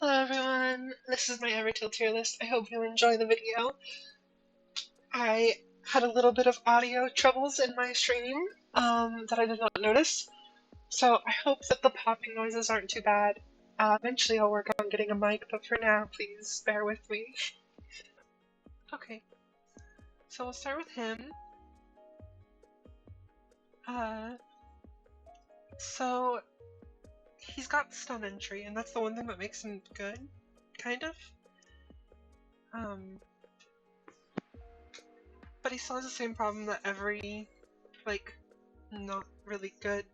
Hello everyone, this is my Evertale Teir list. I hope you enjoy the video. I had a little bit of audio troubles in my stream that I did not notice, so I hope that the popping noises aren't too bad. Eventually I'll work on getting a mic, but for now, please bear with me. Okay, so we'll start with him. So he's got stun entry, and that's the one thing that makes him good, kind of. But he still has the same problem that every, not really good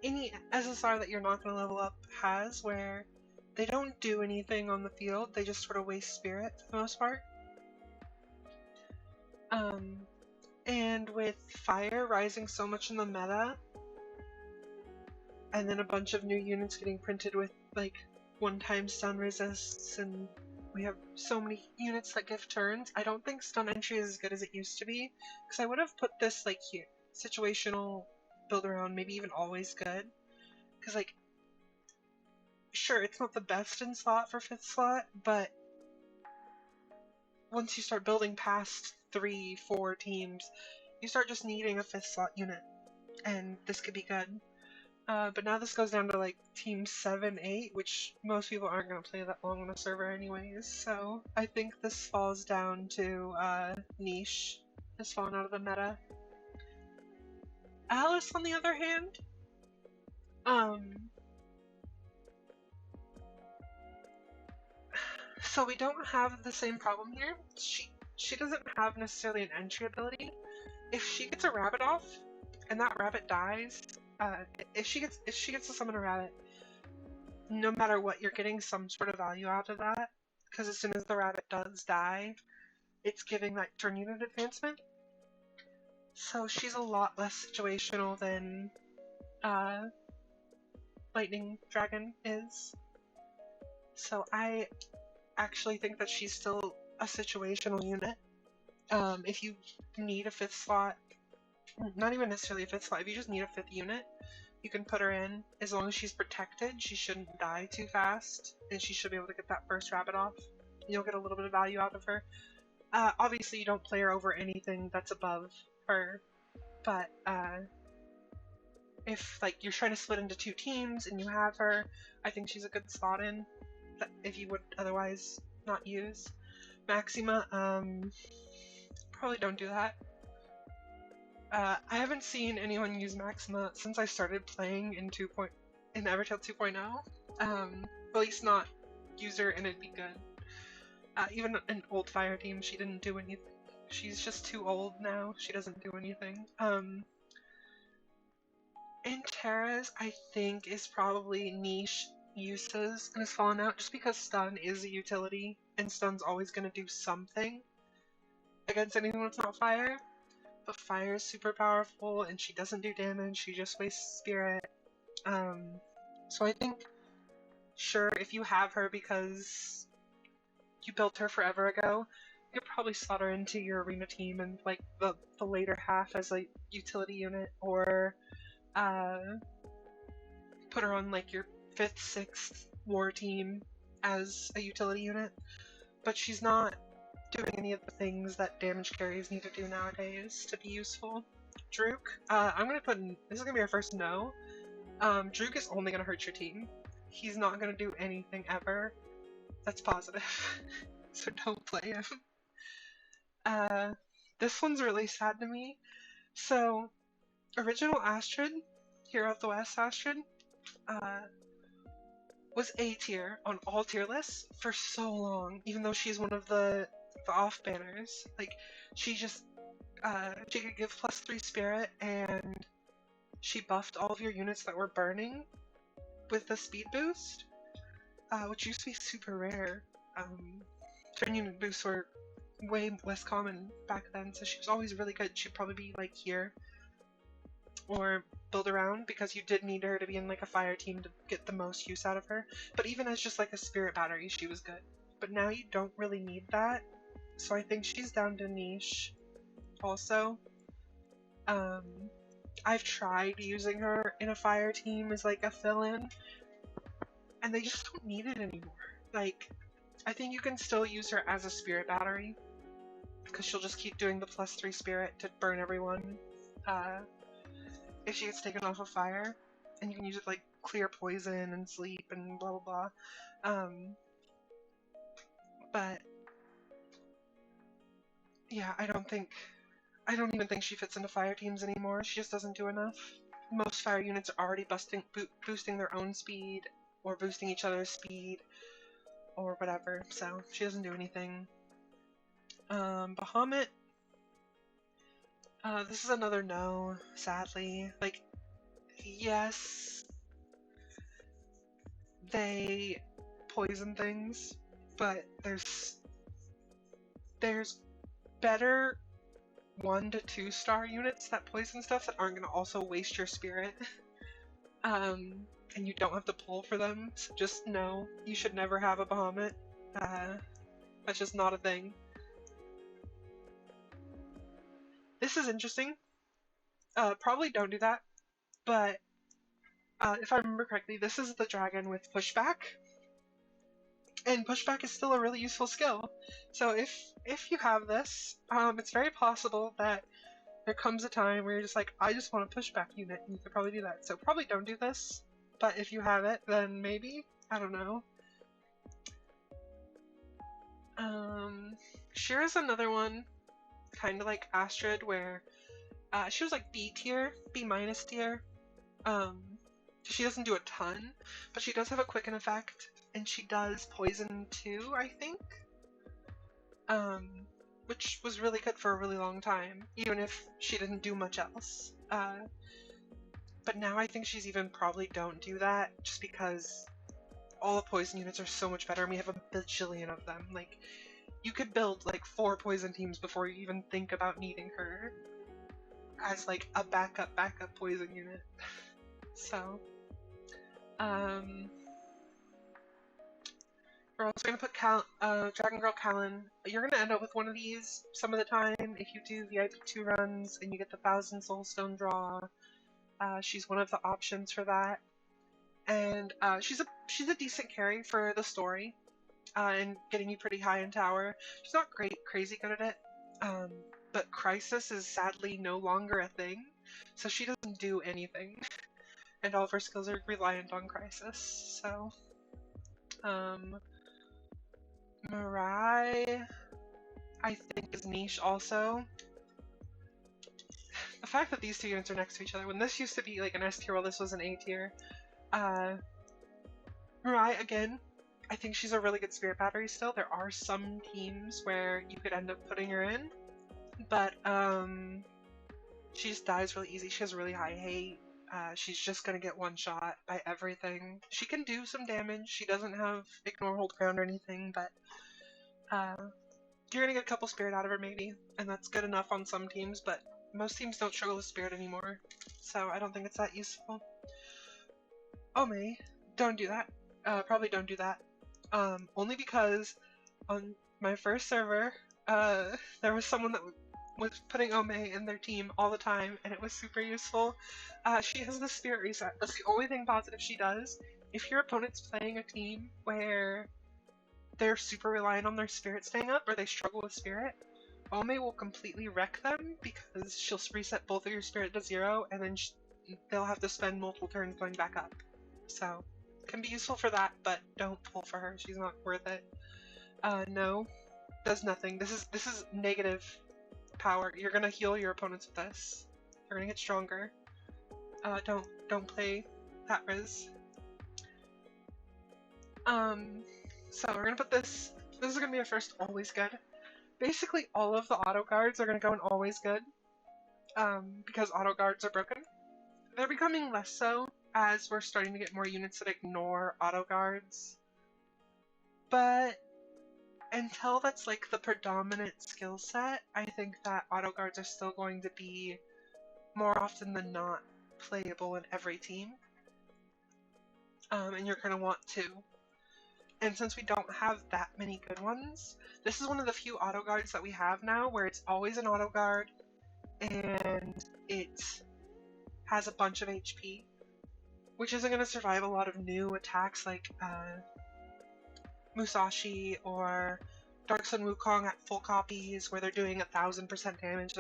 any SSR that you're not going to level up has, where they don't do anything on the field, they just sort of waste spirit for the most part. And with fire rising so much in the meta, and then a bunch of new units getting printed with like one-time stun resists, and we have so many units that give turns, I don't think stun entry is as good as it used to be, because I would have put this like here, situational build around, maybe even always good, because like, sure, it's not the best in slot for 5th slot, but once you start building past 3-4 teams, you start just needing a 5th slot unit, and this could be good. But now this goes down to like team 7-8, which most people aren't going to play that long on a server anyways, so I think this falls down to niche has fallen out of the meta. Alice, on the other hand, so we don't have the same problem here. She doesn't have necessarily an entry ability. If she gets a rabbit off, and that rabbit dies, if she gets to summon a rabbit, no matter what, you're getting some sort of value out of that, because as soon as the rabbit does die, it's giving that turn unit advancement. So she's a lot less situational than Lightning Dragon is. So I actually think that she's still a situational unit. If you need a 5th slot, not even necessarily a 5th slot, if you just need a 5th unit, you can put her in. As long as she's protected, she shouldn't die too fast, and she should be able to get that first rabbit off. You'll get a little bit of value out of her. Obviously you don't play her over anything that's above her, but if like you're trying to split into 2 teams and you have her, I think she's a good slot in, if you would otherwise not use. Maxima, probably don't do that. I haven't seen anyone use Maxima since I started playing in Evertale 2.0. At least not user, and it'd be good. Even an old fire team, she didn't do anything. She's just too old now. She doesn't do anything. And Terra's, I think, is probably niche uses and has fallen out just because stun is a utility, and stun's always going to do something against anything that's not fire. But fire is super powerful, and she doesn't do damage, she just wastes spirit. So I think, sure, if you have her because you built her forever ago, you could probably slot her into your arena team and like the later half as a utility unit, or put her on like your 5th, 6th war team as a utility unit. But she's not doing any of the things that damage carries need to do nowadays to be useful. Drook, I'm gonna put in, this is gonna be our first no. Drook is only gonna hurt your team. He's not gonna do anything ever that's positive. So don't play him. This one's really sad to me. So, original Astrid, Hero of the West Astrid, was A tier on all tier lists for so long, even though she's one of the off banners. Like, she just, she could give +3 spirit, and she buffed all of your units that were burning with the speed boost, which used to be super rare. Turn unit boosts were way less common back then, so she was always really good. She'd probably be like here, or build around, because you did need her to be in like a fire team to get the most use out of her. But even as just like a spirit battery, she was good. But now you don't really need that, so I think she's down to niche also. I've tried using her in a fire team as like a fill-in, and they just don't need it anymore. Like, I think you can still use her as a spirit battery, because she'll just keep doing the +3 spirit to burn everyone if she gets taken off of fire, and you can use it like clear poison and sleep and blah blah blah. But yeah, I don't even think she fits into fire teams anymore. She just doesn't do enough. Most fire units are already boosting their own speed, or boosting each other's speed, or whatever, so she doesn't do anything. Bahamut, this is another no, sadly. Like, yes, they poison things, but there's better 1 to 2 star units that poison stuff that aren't gonna also waste your spirit. And you don't have to pull for them, so just no, you should never have a Bahamut. That's just not a thing. This is interesting. Probably don't do that, but if I remember correctly, this is the dragon with pushback, and pushback is still a really useful skill. So if you have this, it's very possible that there comes a time where you're just like, I just want a pushback unit, and you could probably do that. So probably don't do this, but if you have it, then maybe. I don't know. Shira's another one, kind of like Astrid, where she was like B tier, B minus tier. She doesn't do a ton, but she does have a quicken effect, and she does poison too, I think. Which was really good for a really long time, even if she didn't do much else. But now I think she's even probably don't do that, just because all the poison units are so much better, and we have a bajillion of them. Like, you could build like 4 poison teams before you even think about needing her as like a backup poison unit. So, we're also gonna put Dragon Girl Callan. You're gonna end up with one of these some of the time if you do VIP 2 runs and you get the 1000 Soulstone draw. She's one of the options for that, and she's a decent carry for the story, and getting you pretty high in tower. She's not crazy good at it, but Crisis is sadly no longer a thing, so she doesn't do anything, and all of her skills are reliant on Crisis. So, Mirai, I think, is niche also. The fact that these 2 units are next to each other, when this used to be like an S tier while this was an A tier. Mirai, again, I think she's a really good spirit battery still. There are some teams where you could end up putting her in, but she just dies really easy. She has really high hate. She's just gonna get one shot by everything. She can do some damage. She doesn't have ignore, hold ground, or anything, but you're gonna get a couple spirit out of her maybe, and that's good enough on some teams, but most teams don't struggle with spirit anymore, so I don't think it's that useful. Ome, don't do that. Probably don't do that. Only because on my first server, there was someone that was putting Ome in their team all the time, and it was super useful. She has the spirit reset. That's the only thing positive she does. If your opponent's playing a team where they're super reliant on their spirit staying up, or they struggle with spirit, Ome will completely wreck them, because she'll reset both of your spirit to 0, and then they'll have to spend multiple turns going back up. So, can be useful for that, but don't pull for her. She's not worth it. No, does nothing. This is negative power. You're gonna heal your opponents with this. They're gonna get stronger. Don't play that Riz. So we're gonna put this. This is gonna be our first always good. Basically, all of the auto guards are gonna go in always good, because auto guards are broken. They're becoming less so as we're starting to get more units that ignore auto guards. But until that's like the predominant skill set, I think that auto guards are still going to be more often than not playable in every team. And you're going to want to. And since we don't have that many good ones, this is one of the few auto guards that we have now where it's always an auto guard and it has a bunch of HP. which isn't going to survive a lot of new attacks like Musashi or Dark Sun Wukong at full copies where they're doing 1000% damage.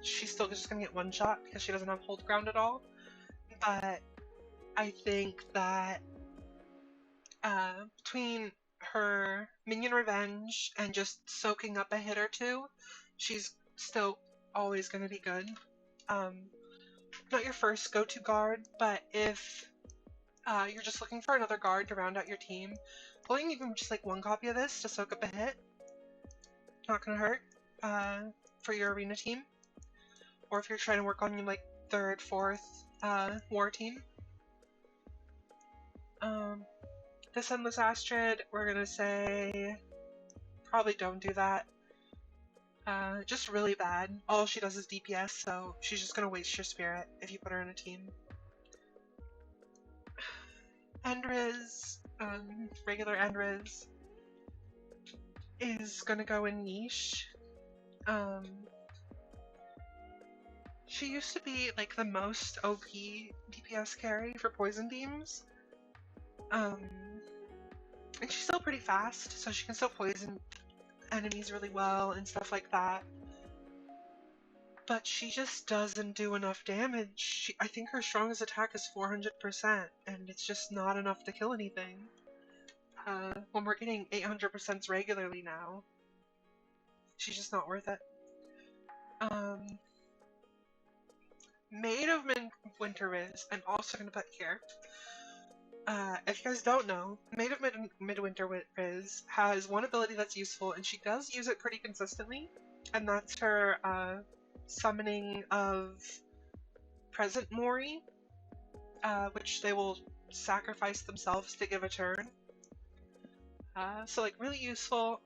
She's still just going to get one shot because she doesn't have hold ground at all. But I think that between her minion revenge and just soaking up a hit or two, she's still always going to be good. Not your first go-to guard, but if you're just looking for another guard to round out your team, pulling even just like one copy of this to soak up a hit, not gonna hurt for your arena team. Or if you're trying to work on your like 3rd, 4th war team. This Endless Astrid, we're gonna say probably don't do that. Just really bad. All she does is DPS, so she's just gonna waste your spirit if you put her in a team. Endriz, regular Endriz, is gonna go in niche. She used to be like the most OP DPS carry for poison beams. And she's still pretty fast, so she can still poison enemies really well and stuff like that. But she just doesn't do enough damage. I think her strongest attack is 400%, and it's just not enough to kill anything. When we're getting 800% regularly now, she's just not worth it. Maid of Midwinter Riz, I'm also going to put here. If you guys don't know, Maid of Midwinter Riz has one ability that's useful, and she does use it pretty consistently, and that's her summoning of Present Mori, which they will sacrifice themselves to give a turn. So like really useful.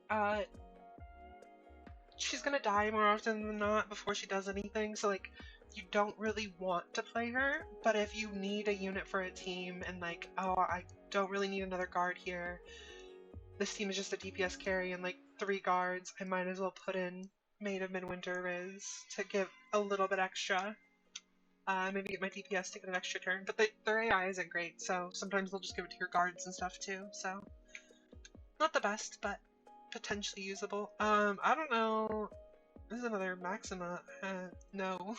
She's gonna die more often than not before she does anything, so like you don't really want to play her, but if you need a unit for a team and like, oh, I don't really need another guard here, this team is just a DPS carry and like 3 guards, I might as well put in Maid of Midwinter Riz to give a little bit extra. Maybe get my DPS to get an extra turn, but their AI isn't great, so sometimes they'll just give it to your guards and stuff too, so not the best, but potentially usable. I don't know. This is another Maxima. No.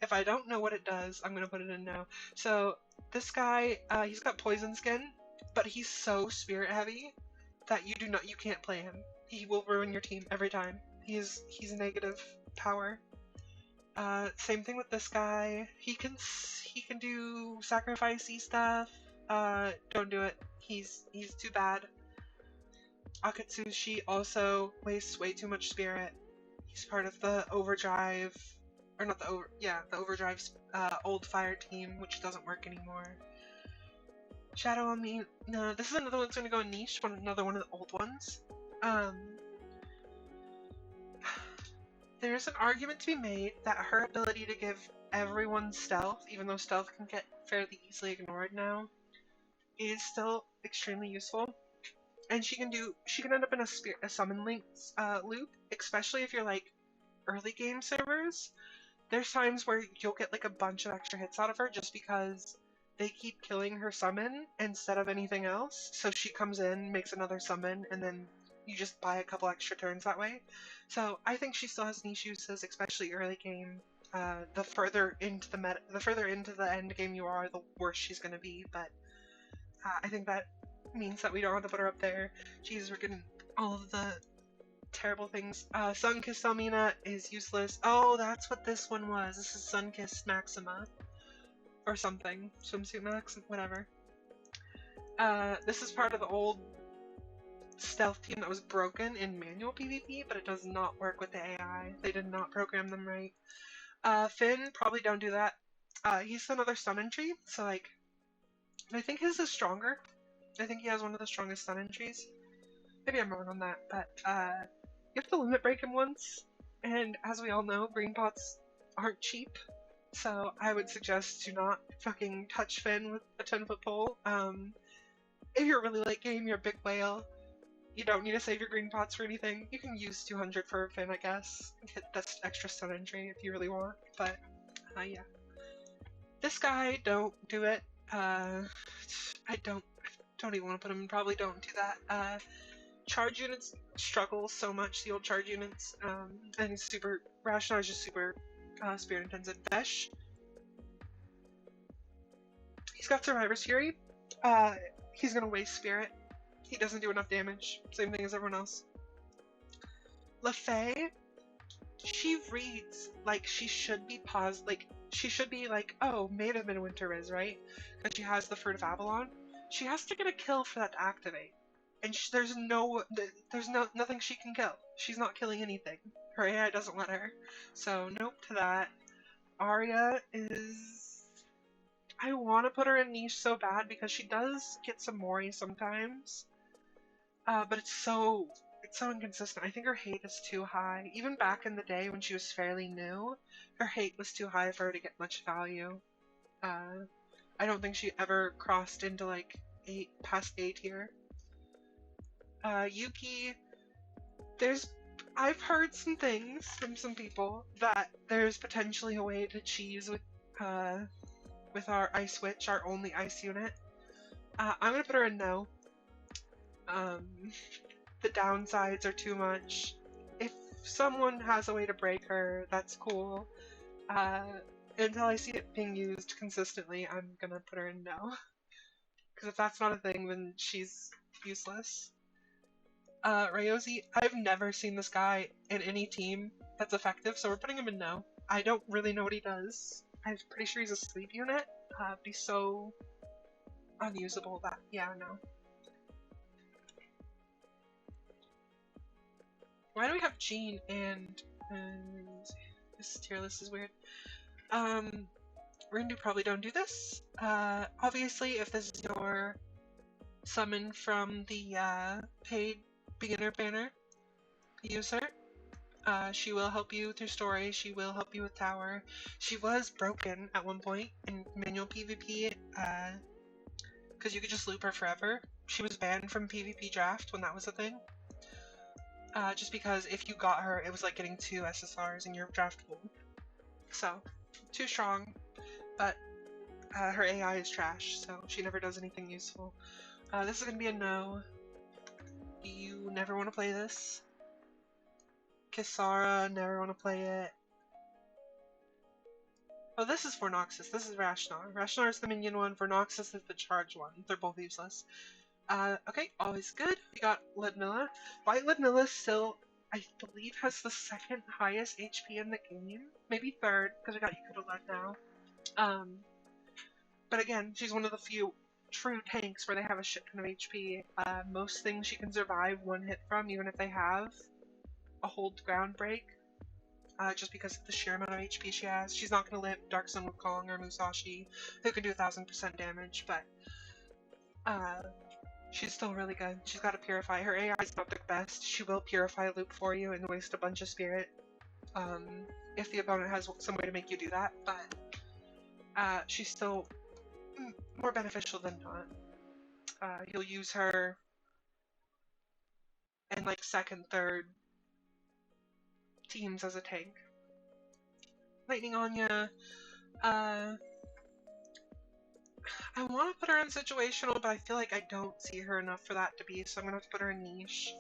If I don't know what it does, I'm gonna put it in no. So this guy, he's got poison skin, but he's so spirit heavy that you can't play him. He will ruin your team every time. He's negative power. Same thing with this guy. He can do sacrificey stuff. Don't do it. He's too bad. Akatsushi also wastes way too much spirit. He's part of the Overdrive, or not the Overdrive's old fire team, which doesn't work anymore. Shadow on me. No, this is another one that's gonna go in niche. Another one of the old ones. There's an argument to be made that her ability to give everyone stealth, even though stealth can get fairly easily ignored now, is still extremely useful. And she can end up in a summon links loop, especially if you're like early game servers. There's times where you'll get like a bunch of extra hits out of her just because they keep killing her summon instead of anything else. So she comes in, makes another summon, and then you just buy a couple extra turns that way. So I think she still has niche uses, especially early game. The further into the end game you are, the worse she's gonna be. But I think that means that we don't have to put her up there. Jeez, we're getting all of the terrible things. Sunkissed Almina is useless. Oh, that's what this one was. This is Sunkissed Maxima. Or something. Swimsuit Max, whatever. This is part of the old stealth team that was broken in manual PvP, but it does not work with the AI. They did not program them right. Finn, probably don't do that. He's another stun entry, so like, I think his is stronger. I think he has one of the strongest stun entries. Maybe I'm wrong on that, but you have to limit break him once, and as we all know, green pots aren't cheap, so I would suggest to not fucking touch Finn with a 10-foot pole. If you're really late game, you're a big whale, you don't need to save your green pots for anything. You can use 200 for Finn, I guess, and hit this extra stun entry if you really want, but yeah. This guy, don't do it. I don't even want to put him in. Probably don't do that. Charge units struggle so much. The old charge units, and he's super Rashnar is just super spirit intensive. Vesh, he's got Survivor's Fury. He's gonna waste spirit. He doesn't do enough damage. Same thing as everyone else. LaFay, she reads like she should be paused. Like she should be like, oh, Maid of Midwinter is right, because she has the Fruit of Avalon. She has to get a kill for that to activate, and there's nothing she can kill. She's not killing anything. Her AI doesn't let her. So nope to that. Arya is. I want to put her in niche so bad because she does get some Mori sometimes, but it's so inconsistent. I think her hate is too high. Even back in the day when she was fairly new, her hate was too high for her to get much value. I don't think she ever crossed into like past A tier. Yuki, I've heard some things from some people that there's potentially a way to cheese with our Ice Witch, our only ice unit. I'm gonna put her in no. The downsides are too much. If someone has a way to break her, that's cool. Until I see it being used consistently, I'm gonna put her in no. Because if that's not a thing, then she's useless. Ryozi, I've never seen this guy in any team that's effective, so we're putting him in no. I don't really know what he does. I'm pretty sure he's a sleep unit, but he's so unusable that, yeah, no. Why do we have Jean and this tier list is weird. We're gonna probably don't do this. Obviously, if this is your summon from the paid beginner banner, use her. She will help you through story, she will help you with tower. She was broken at one point in manual PvP, because you could just loop her forever. She was banned from PvP draft when that was a thing. Just because if you got her, it was like getting 2 SSRs in your draft pool. So, too strong, but her AI is trash, so she never does anything useful. This is gonna be a no. You never want to play this. Kisara, never want to play it. Oh, this is Fornoxus. This is Rashnar. Rashnar is the minion one. Fornoxus is the charge one. They're both useless. Okay, always good. We got Ludmilla. White Ludmilla still, I believe, has the 2nd highest HP in the game. Maybe 3rd, because we got Yukudaled now. But again, she's one of the few true tanks where they have a shit ton of HP. Most things she can survive 1 hit from, even if they have a hold ground break. Just because of the sheer amount of HP she has. She's not going to live Dark Sun Wukong or Musashi, who can do 1000% damage, but she's still really good. She's got to Purify. Her AI is not the best. She will Purify a loop for you and waste a bunch of spirit, if the opponent has some way to make you do that, but she's still more beneficial than not. You'll use her in like 2nd, 3rd teams as a tank. Lightning Anya, I want to put her in situational, but I feel like I don't see her enough for that to be, so I'm gonna have to put her in niche.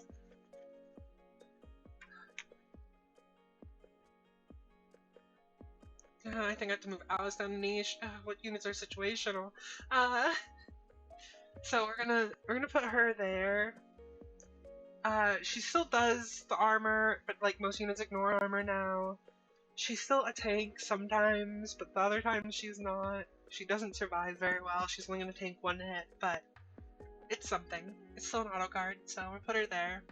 I think I have to move Alice down to niche. What units are situational? So we're gonna put her there. She still does the armor, but like most units ignore armor now. She's still a tank sometimes, but the other times she's not. She doesn't survive very well. She's only gonna tank 1 hit, but it's something. It's still an auto guard, so we'll put her there.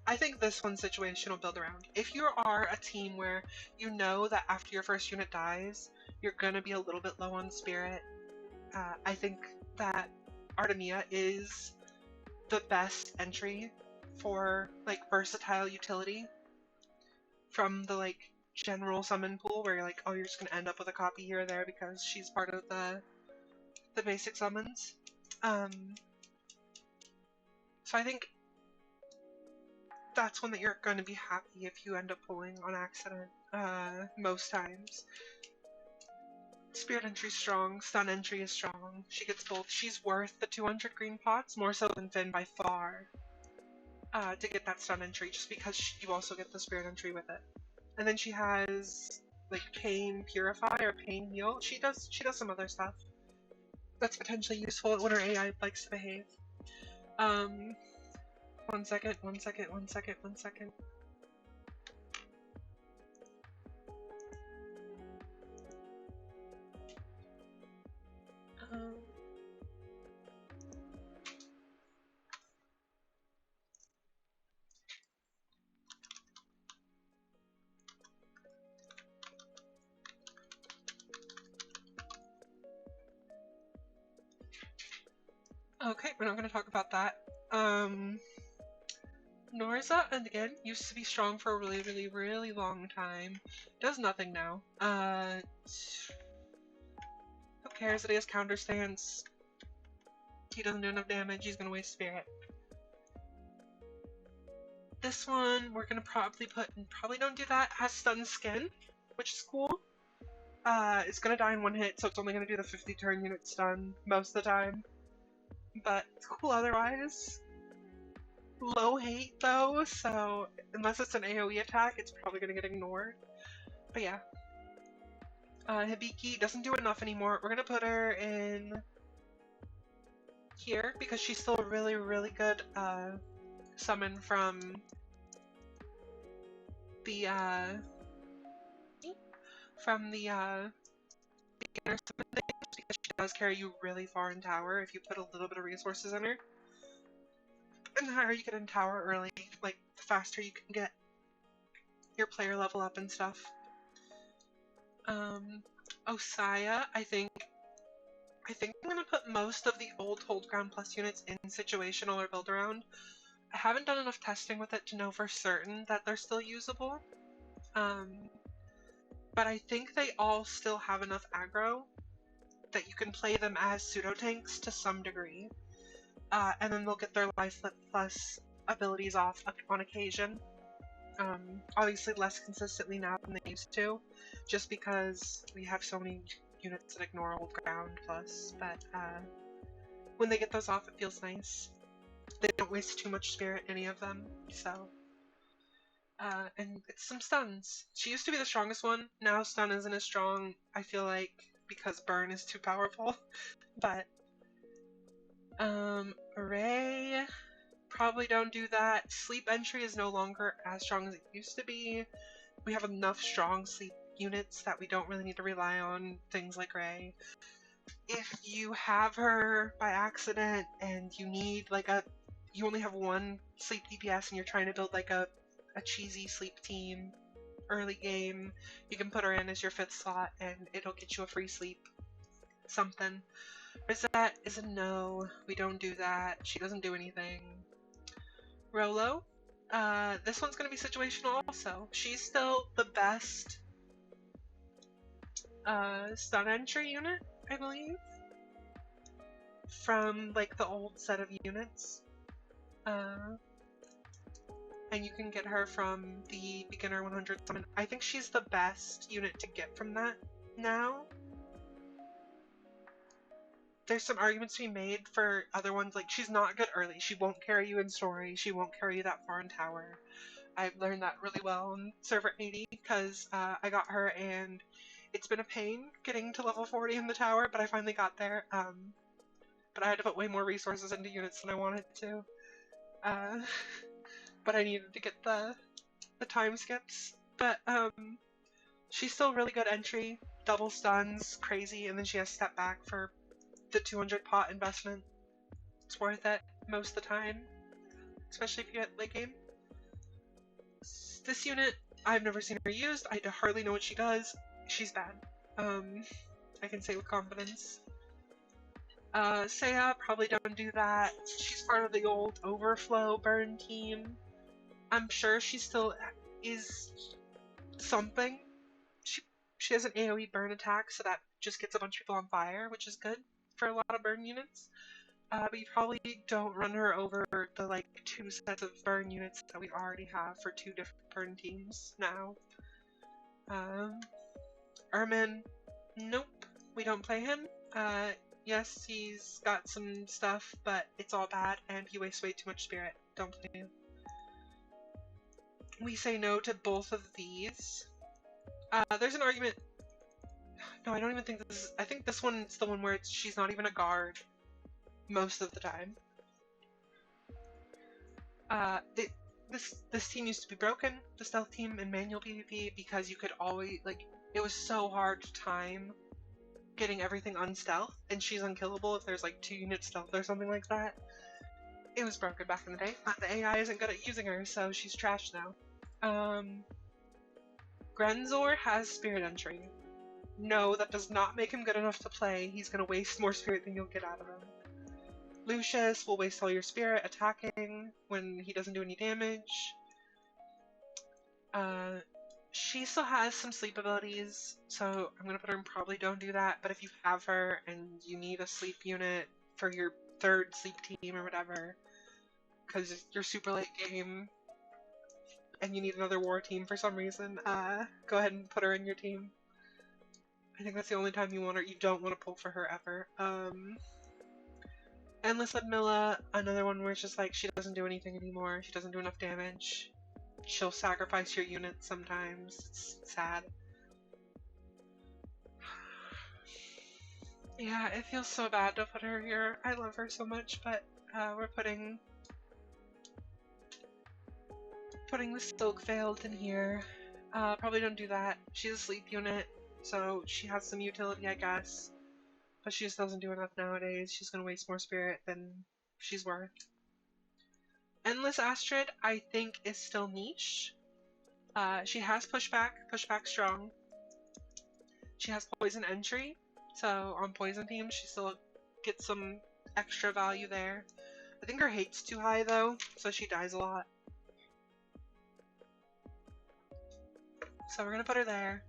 I think this one's situational build around. If you are a team where you know that after your first unit dies, you're gonna be a little bit low on spirit, I think that Artemia is the best entry for like versatile utility from the like general summon pool where you're like, oh, you're just gonna end up with a copy here or there because she's part of the basic summons. So I think that's one that you're going to be happy if you end up pulling on accident, most times. Spirit entry strong, stun entry is strong. She gets both. She's worth the 200 green pots, more so than Finn by far, to get that stun entry, just because you also get the spirit entry with it. And then she has like pain purify or pain heal. She does some other stuff that's potentially useful when her AI likes to behave. One second. Okay, we're not going to talk about that. Norza, and again, used to be strong for a really long time. Does nothing now. Who cares that he has counter stance? He doesn't do enough damage, he's gonna waste spirit. This one, we're gonna probably put, and probably don't do that, has stun skin, which is cool. It's gonna die in one hit, so it's only gonna do the 50 turn unit stun most of the time. But it's cool otherwise. Low hate though, so unless it's an AoE attack, it's probably gonna get ignored. But yeah. Hibiki doesn't do enough anymore. We're gonna put her in here because she's still a really good summon from the beginner summon things, because she does carry you really far in tower if you put a little bit of resources in her. And the higher you get in tower early, like the faster you can get your player level up and stuff. Osaya, I think I'm gonna put most of the old Hold Ground Plus units in situational or build around. I haven't done enough testing with it to know for certain that they're still usable. But I think they all still have enough aggro that you can play them as pseudo tanks to some degree. And then they'll get their life plus abilities off on occasion. Obviously less consistently now than they used to, just because we have so many units that ignore Old Ground Plus, but when they get those off, it feels nice. They don't waste too much spirit, any of them, so. And it's some stuns. She used to be the strongest one, now stun isn't as strong, I feel like, because burn is too powerful, but. Array, probably don't do that. Sleep entry is no longer as strong as it used to be. We have enough strong sleep units that we don't really need to rely on things like Ray. If you have her by accident and you need like you only have one sleep DPS and you're trying to build like a cheesy sleep team early game, you can put her in as your 5th slot and it'll get you a free sleep something. Rosette is a no, we don't do that, she doesn't do anything. Rolo, this one's gonna be situational also. She's still the best stun entry unit, I believe, from like the old set of units. And you can get her from the beginner 100 summon. I think she's the best unit to get from that now. There's some arguments to be made for other ones, like she's not good early. She won't carry you in story. She won't carry you that far in tower. I've learned that really well on server 80 because I got her and it's been a pain getting to level 40 in the tower, but I finally got there. But I had to put way more resources into units than I wanted to. But I needed to get the time skips. But she's still really good entry. Double stuns, crazy, and then she has step back for the 200 pot investment. It's worth it most of the time, especially if you get late game. This unit, I've never seen her used. I hardly know what she does. She's bad. I can say with confidence. Seiya, probably don't do that. She's part of the old Overflow burn team. I'm sure she still is something. She has an AoE burn attack, so that just gets a bunch of people on fire, which is good for a lot of burn units. But you probably don't run her over the like 2 sets of burn units that we already have for 2 different burn teams now. Ermin, nope. We don't play him. Yes, he's got some stuff, but it's all bad, and he wastes way too much spirit. Don't play him. We say no to both of these. There's an argument. No, I don't even think this is. I think this one's the one where she's not even a guard most of the time. This team used to be broken, the stealth team in manual PvP, because you could always, like, it was so hard to time getting everything unstealth, and she's unkillable if there's like 2 units stealth or something like that. It was broken back in the day, but the AI isn't good at using her, so she's trashed now. Grenzor has spirit entry. No, that does not make him good enough to play. He's gonna waste more spirit than you'll get out of him. Lucius will waste all your spirit attacking when he doesn't do any damage. She still has some sleep abilities, so I'm gonna put her in probably don't do that, but if you have her and you need a sleep unit for your 3rd sleep team or whatever, because you're super late game and you need another war team for some reason, go ahead and put her in your team. I think that's the only time you don't want to pull for her ever. Endless Admilla, another one where it's just like she doesn't do anything anymore, she doesn't do enough damage. She'll sacrifice your units sometimes. It's sad. Yeah, it feels so bad to put her here. I love her so much, but we're putting the Silk Veiled in here. Probably don't do that. She's a sleep unit, so she has some utility, I guess. But she just doesn't do enough nowadays. She's gonna waste more spirit than she's worth. Endless Astrid, I think, is still niche. She has pushback strong. She has poison entry, so on poison teams she still gets some extra value there. I think her hate's too high though, so she dies a lot. So we're gonna put her there.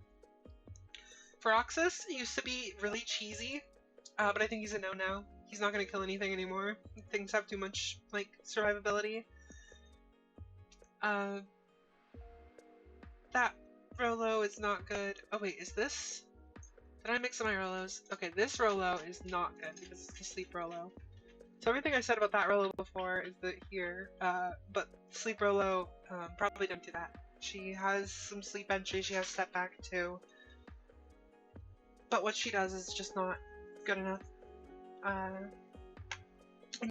Feroxis used to be really cheesy, but I think he's a no now. He's not gonna kill anything anymore. Things have too much, like, survivability. That Rolo is not good. Oh wait, is this? Did I mix up my Rolos? Okay, this Rolo is not good because it's the sleep Rolo. So everything I said about that Rolo before is here, but sleep Rolo, probably don't do that. She has some sleep entry, she has step back too. But what she does is just not good enough. And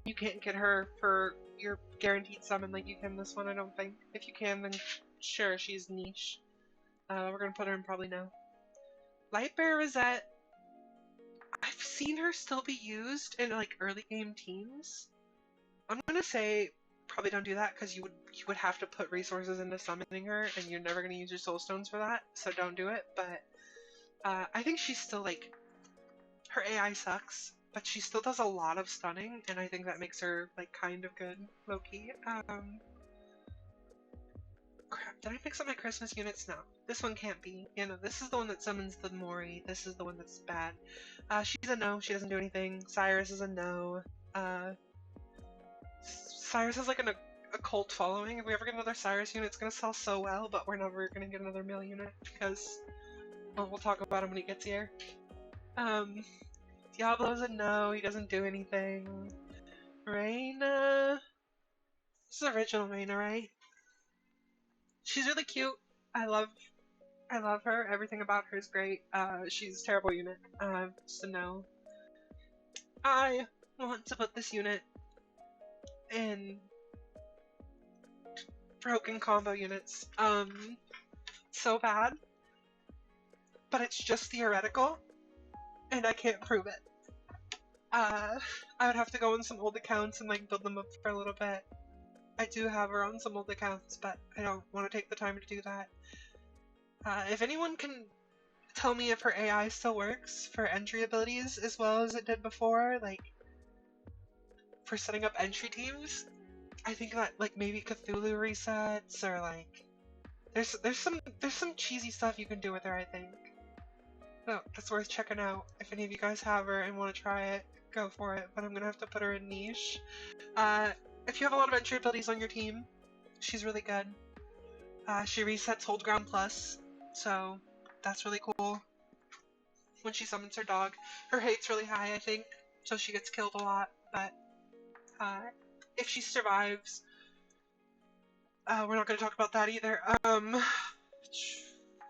you can't get her for your guaranteed summon like you can this one, I don't think. If you can, then sure, she's niche. We're gonna put her in probably no. Lightbearer Rosette, I've seen her still be used in like early game teams. I'm gonna say probably don't do that because you would have to put resources into summoning her, and you're never gonna use your soul stones for that, so don't do it. But I think she's still like, her AI sucks, but she still does a lot of stunning, and I think that makes her like kind of good, low key. Crap, did I mix up my Christmas units? No. This one can't be. Yeah, no, this is the one that summons the Mori. This is the one that's bad. She's a no. She doesn't do anything. Cyrus is a no. Cyrus has like a cult following. If we ever get another Cyrus unit, it's gonna sell so well, but we're never gonna get another male unit because, well, we'll talk about him when he gets here. Diablo's a no. He doesn't do anything. Reina. This is original Reina, right? She's really cute. I love her. Everything about her is great. She's a terrible unit. Just a no. I want to put this unit in broken combo units. So bad. But it's just theoretical, and I can't prove it. I would have to go on some old accounts and like build them up for a little bit. I do have her on some old accounts, but I don't want to take the time to do that. If anyone can tell me if her AI still works for entry abilities as well as it did before, like for setting up entry teams, I think that like maybe Cthulhu resets or like there's some cheesy stuff you can do with her, I think. So that's worth checking out. If any of you guys have her and want to try it, go for it, but I'm gonna have to put her in niche. If you have a lot of entry abilities on your team, she's really good. She resets Hold Ground Plus, so that's really cool. when she summons her dog. Her hate's really high, I think, so she gets killed a lot, but if she survives, we're not going to talk about that either.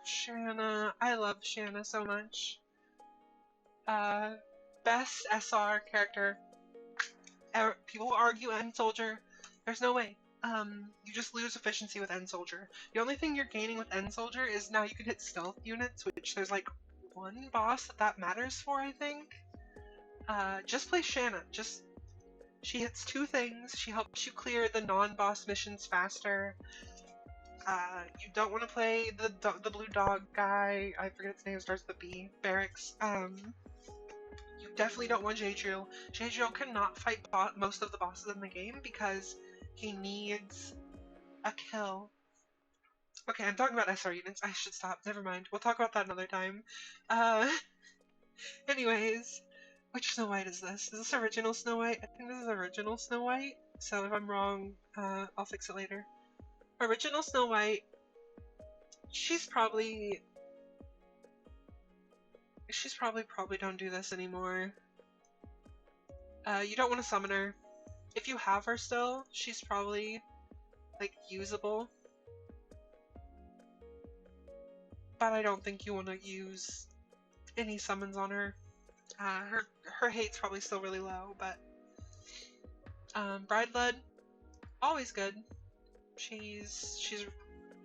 Shanna. I love Shanna so much. Best SR character. People argue End Soldier. There's no way. You just lose efficiency with End Soldier. The only thing you're gaining with End Soldier is now you can hit stealth units, which there's like one boss that matters for, I think. Just play Shanna. She hits two things. She helps you clear the non-boss missions faster. You don't want to play the blue dog guy. I forget its name. Starts with a B. Barracks. You definitely don't want Jeju. Jeju cannot fight most of the bosses in the game because he needs a kill. Okay, I'm talking about SR units. I should stop. Never mind. We'll talk about that another time. Anyways, which Snow White is this? Is this original Snow White? I think this is original Snow White. So if I'm wrong, I'll fix it later. Original Snow White. She's probably don't do this anymore. You don't want to summon her. If you have her still, she's probably like usable. But I don't think you want to use any summons on her. Her hate's probably still really low, but Bride Blood, always good. She's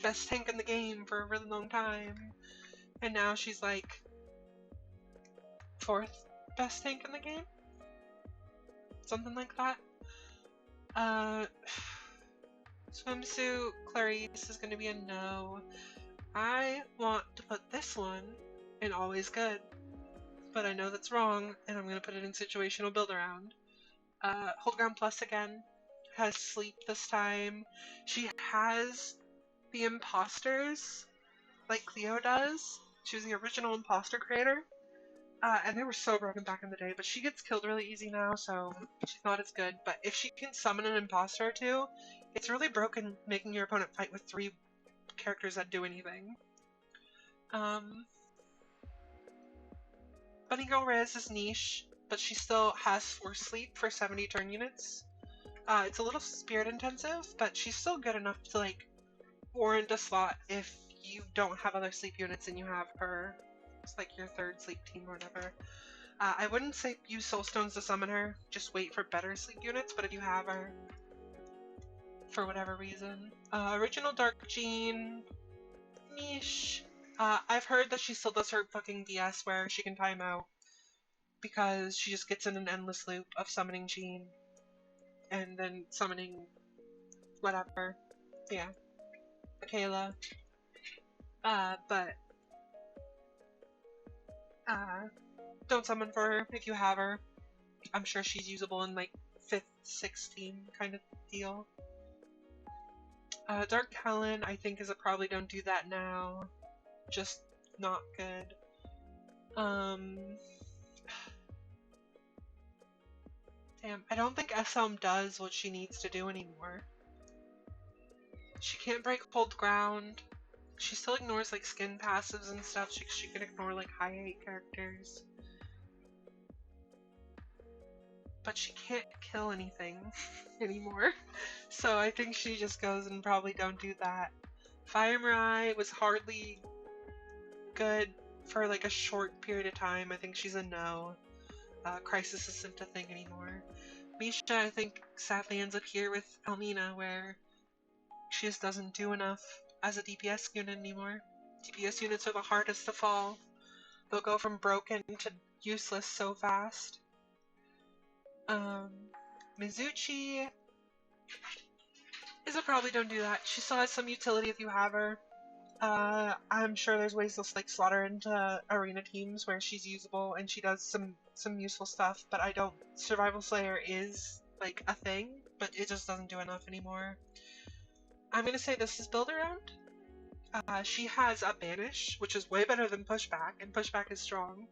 best tank in the game for a really long time, and now she's like 4th best tank in the game, something like that. Swimsuit Clarice is gonna be a no. I want to put this one in always good, but I know that's wrong, and I'm gonna put it in situational build around. Hold ground plus again. Has sleep this time. She has the imposters, like Cleo does. She was the original imposter creator. And they were so broken back in the day, but she gets killed really easy now, so she's not as good. But if she can summon an imposter or two, it's really broken, making your opponent fight with 3 characters that do anything. Bunny Girl Riz is niche, but she still has Force Sleep for 70 turn units. It's a little spirit intensive, but she's still good enough to like warrant a slot if you don't have other sleep units and you have her. It's like your 3rd sleep team or whatever. I wouldn't say use soul stones to summon her, just wait for better sleep units, but if you have her, for whatever reason. Original Dark Jean, niche. I've heard that she still does her fucking DS where she can time out, because she just gets in an endless loop of summoning Jean, and then summoning whatever. Yeah. Michaela. But don't summon for her if you have her. I'm sure she's usable in like 5th, 6th team kind of deal. Dark Helen, I think, is a probably don't do that now. Just not good. Damn, I don't think SM does what she needs to do anymore. She can't break hold ground. She still ignores like skin passives and stuff. She can ignore like high 8 characters. But she can't kill anything anymore. So I think she just goes and probably don't do that. Fire Mirai was hardly good for like a short period of time. I think she's a no. Crisis isn't a thing anymore. Misha, I think, sadly ends up here with Almina, where she just doesn't do enough as a DPS unit anymore. DPS units are the hardest to fall. They'll go from broken to useless so fast. Mizuchi is a probably don't do that. She still has some utility if you have her. I'm sure there's ways to like slot her into arena teams where she's usable and she does some useful stuff, but I don't. Survival Slayer is like a thing, but it just doesn't do enough anymore. I'm gonna say this is build around. She has a banish, which is way better than pushback, and pushback is strong.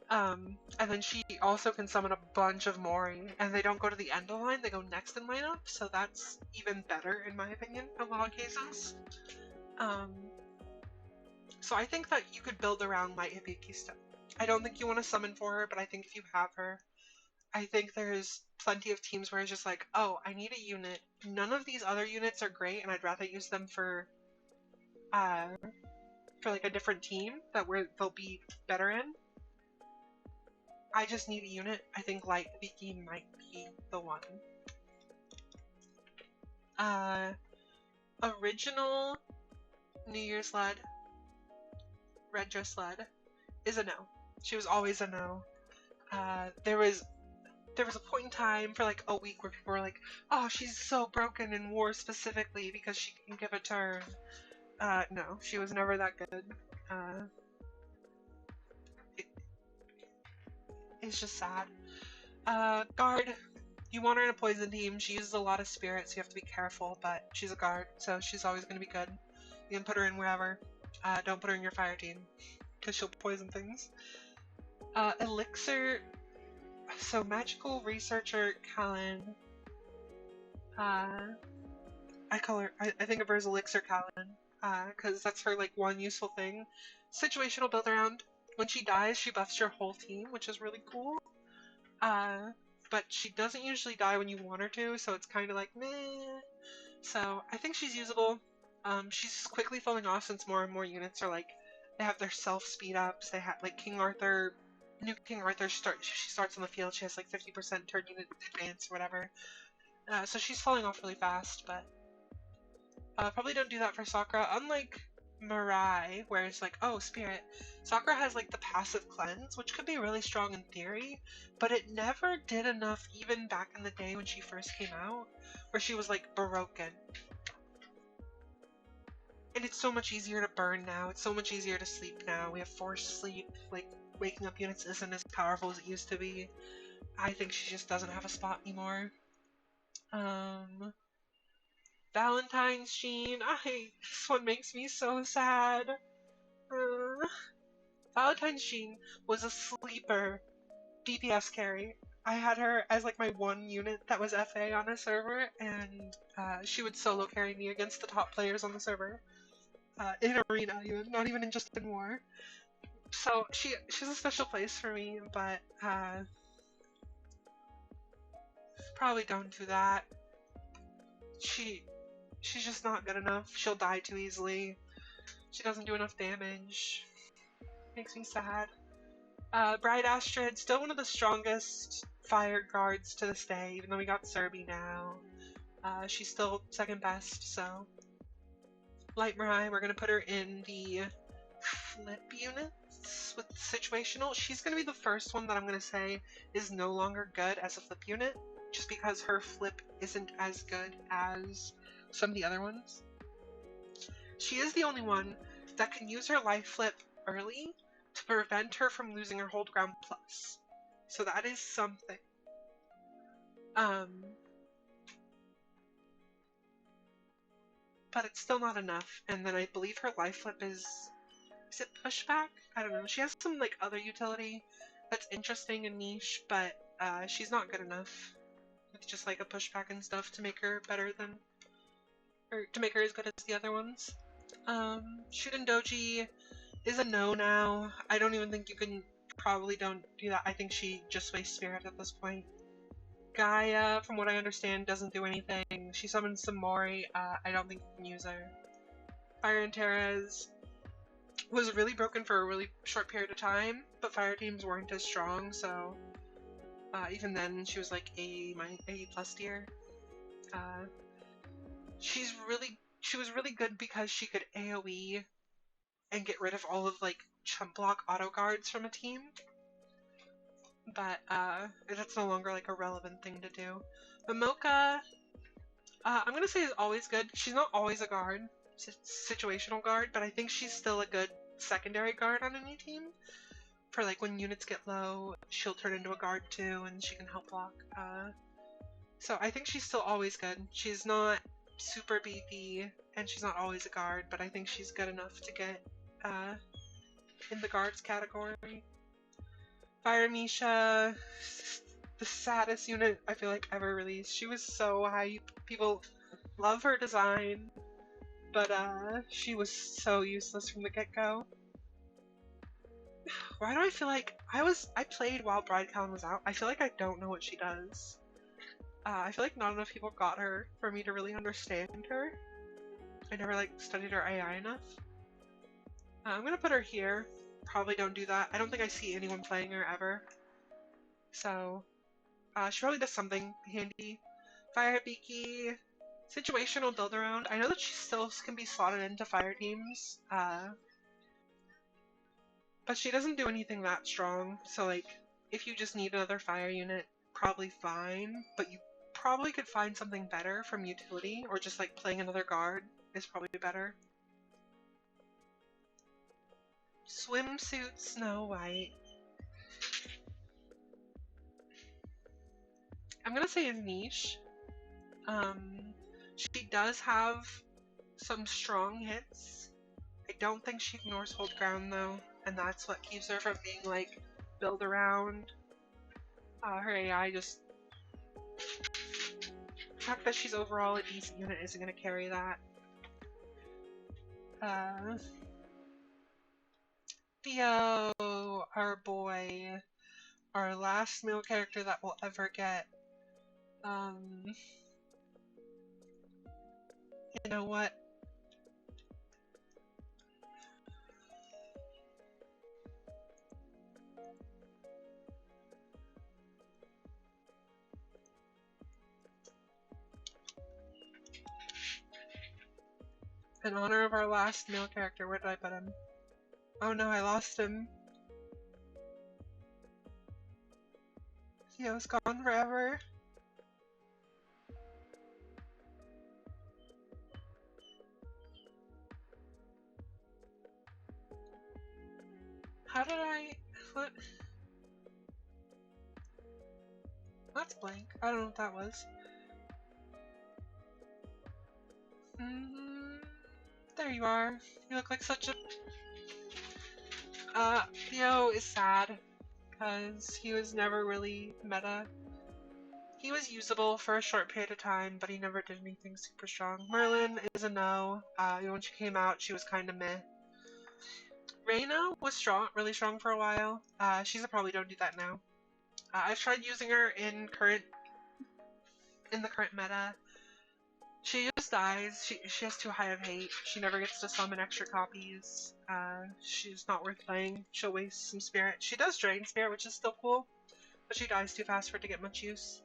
And then she also can summon a bunch of Mori, and they don't go to the end of line, they go next in lineup, so that's even better in my opinion in a lot of cases. So I think that you could build around Light Hibiki stuff. I don't think you want to summon for her, but I think if you have her, I think there's plenty of teams where it's just like, oh, I need a unit. None of these other units are great, and I'd rather use them uh, for like a different team that where they'll be better in. I just need a unit. I think Light Vicky might be the one. Original New Year's led, Red Dress led, is a no. She was always a no. There was a point in time for like a week where people were like, oh, she's so broken in war specifically because she can give a turn. No, she was never that good. It's just sad. Guard, you want her in a poison team. She uses a lot of spirit, so you have to be careful, but she's a guard, so she's always going to be good. You can put her in wherever. Don't put her in your fire team, because she'll poison things. Elixir, so Magical Researcher Callan. I think of her as Elixir Callan, because that's her like one useful thing. Situational build around. When she dies, she buffs your whole team, which is really cool. But she doesn't usually die when you want her to, so it's kind of like meh. So I think she's usable. She's quickly falling off since more and more units are like they have their self speed ups. They have like King Arthur. New King Arthur she starts on the field. She has like 50% turn unit advance or whatever. So she's falling off really fast, but probably don't do that for Sakura. Unlike Mirai, where it's like, oh, Spirit. Sakura has like the passive cleanse, which could be really strong in theory, but it never did enough even back in the day when she first came out, where she was like broken. And it's so much easier to burn now. It's so much easier to sleep now. We have forced sleep. Like, waking up units isn't as powerful as it used to be. I think she just doesn't have a spot anymore. Valentine's Sheen. This one makes me so sad. Valentine's Sheen was a sleeper DPS carry. I had her as like my one unit that was FA on a server, and she would solo carry me against the top players on the server. In arena, even not even just in war. So she's a special place for me, but probably don't do that. She's just not good enough. She'll die too easily. She doesn't do enough damage. Makes me sad. Bright Astrid, still one of the strongest fire guards to this day, even though we got Serby now. She's still second best, so. Light Mirai, we're gonna put her in the flip units with situational. She's gonna be the first one that I'm gonna say is no longer good as a flip unit, just because her flip isn't as good as some of the other ones. She is the only one that can use her life flip early to prevent her from losing her hold ground plus. So that is something. But it's still not enough. And then I believe her life flip is it pushback? I don't know. She has some like other utility that's interesting and niche, but she's not good enough. It's just like a pushback and stuff to make her better than, or to make her as good as the other ones. Shuden Doji is a no now. I don't even think you can, probably don't do that. I think she just wastes spirit at this point. Gaia, from what I understand, doesn't do anything. She summons some Mori. I don't think you can use her. Fire and Terra's was really broken for a really short period of time, but fire teams weren't as strong, so even then she was like A plus tier. She was really good because she could AoE and get rid of all of like chump block auto guards from a team. But that's no longer like a relevant thing to do. Momoka, I'm gonna say is always good. She's not always a guard, situational guard, but I think she's still a good secondary guard on any team. For like when units get low, she'll turn into a guard too, and she can help block. So I think she's still always good. She's not super beefy, and she's not always a guard, but I think she's good enough to get in the guards category. Fire Misha, the saddest unit I feel like ever released. She was so hype. People love her design, but she was so useless from the get-go. Why do I feel like I played while Bride Callan was out? I feel like I don't know what she does. I feel like not enough people got her for me to really understand her. I never like studied her AI enough. I'm gonna put her here. Probably don't do that. I don't think I see anyone playing her ever. So, she probably does something handy. Fire Beaky, situational build around. I know that she still can be slotted into fire teams, but she doesn't do anything that strong. So like, if you just need another fire unit, probably fine, but you probably could find something better from utility, or just like playing another guard is probably better. Swimsuit Snow White. I'm gonna say is niche. She does have some strong hits. I don't think she ignores hold ground though, and that's what keeps her from being like build around. Her AI just the fact that she's overall a decent unit isn't gonna carry that. Theo, our boy, our last male character that we'll ever get. You know what? In honor of our last male character, where did I put him? Oh no, I lost him. Theo's gone forever. How did I... What? That's blank. I don't know what that was. There you are. You look like such a... Theo is sad, because he was never really meta. He was usable for a short period of time, but he never did anything super strong. Merlin is a no. When she came out, she was kind of meh. Reyna was strong, really strong for a while. She's a probably don't do that now. I've tried using her in the current meta. She just dies. She has too high of hate. She never gets to summon extra copies. She's not worth playing. She'll waste some spirit. She does drain spirit, which is still cool, but she dies too fast for it to get much use.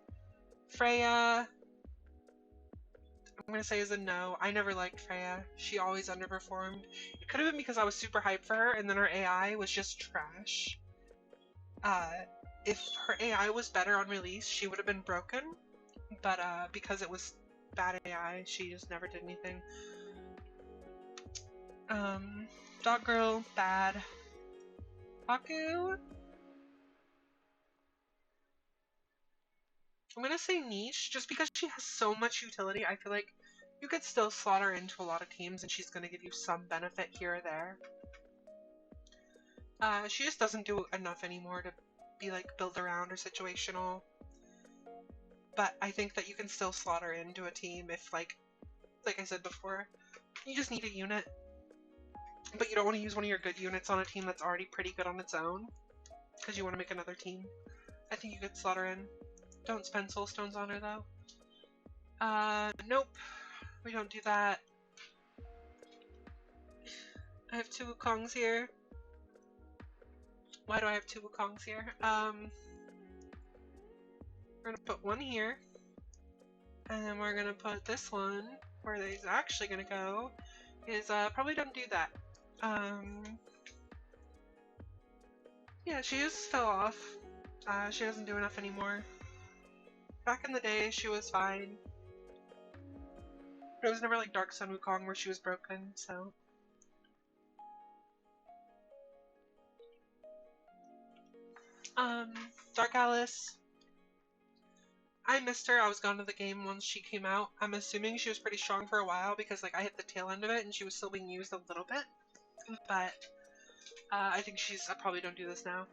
Freya, I'm gonna say is a no. I never liked Freya. She always underperformed. It could have been because I was super hyped for her, and then her AI was just trash. If her AI was better on release, she would have been broken, but because it was bad AI, she just never did anything. Dog Girl, bad. Haku? I'm gonna say niche, just because she has so much utility. I feel like you could still slot her into a lot of teams and she's gonna give you some benefit here or there. She just doesn't do enough anymore to be like build around or situational. But I think that you can still slot her into a team if like I said before, you just need a unit. But you don't want to use one of your good units on a team that's already pretty good on its own, because you want to make another team. I think you could slot her in. Don't spend soul stones on her though. Nope. We don't do that. I have two Wukongs here. Why do I have two Wukongs here? We're gonna put one here. And then we're gonna put this one, where he's actually gonna go, is probably don't do that. Yeah, she just fell off. She doesn't do enough anymore. Back in the day, she was fine. But it was never like Dark Sun Wukong where she was broken, so... Dark Alice. I missed her. I was gone to the game once she came out. I'm assuming she was pretty strong for a while because like I hit the tail end of it and she was still being used a little bit. But I think she's... I probably don't do this now.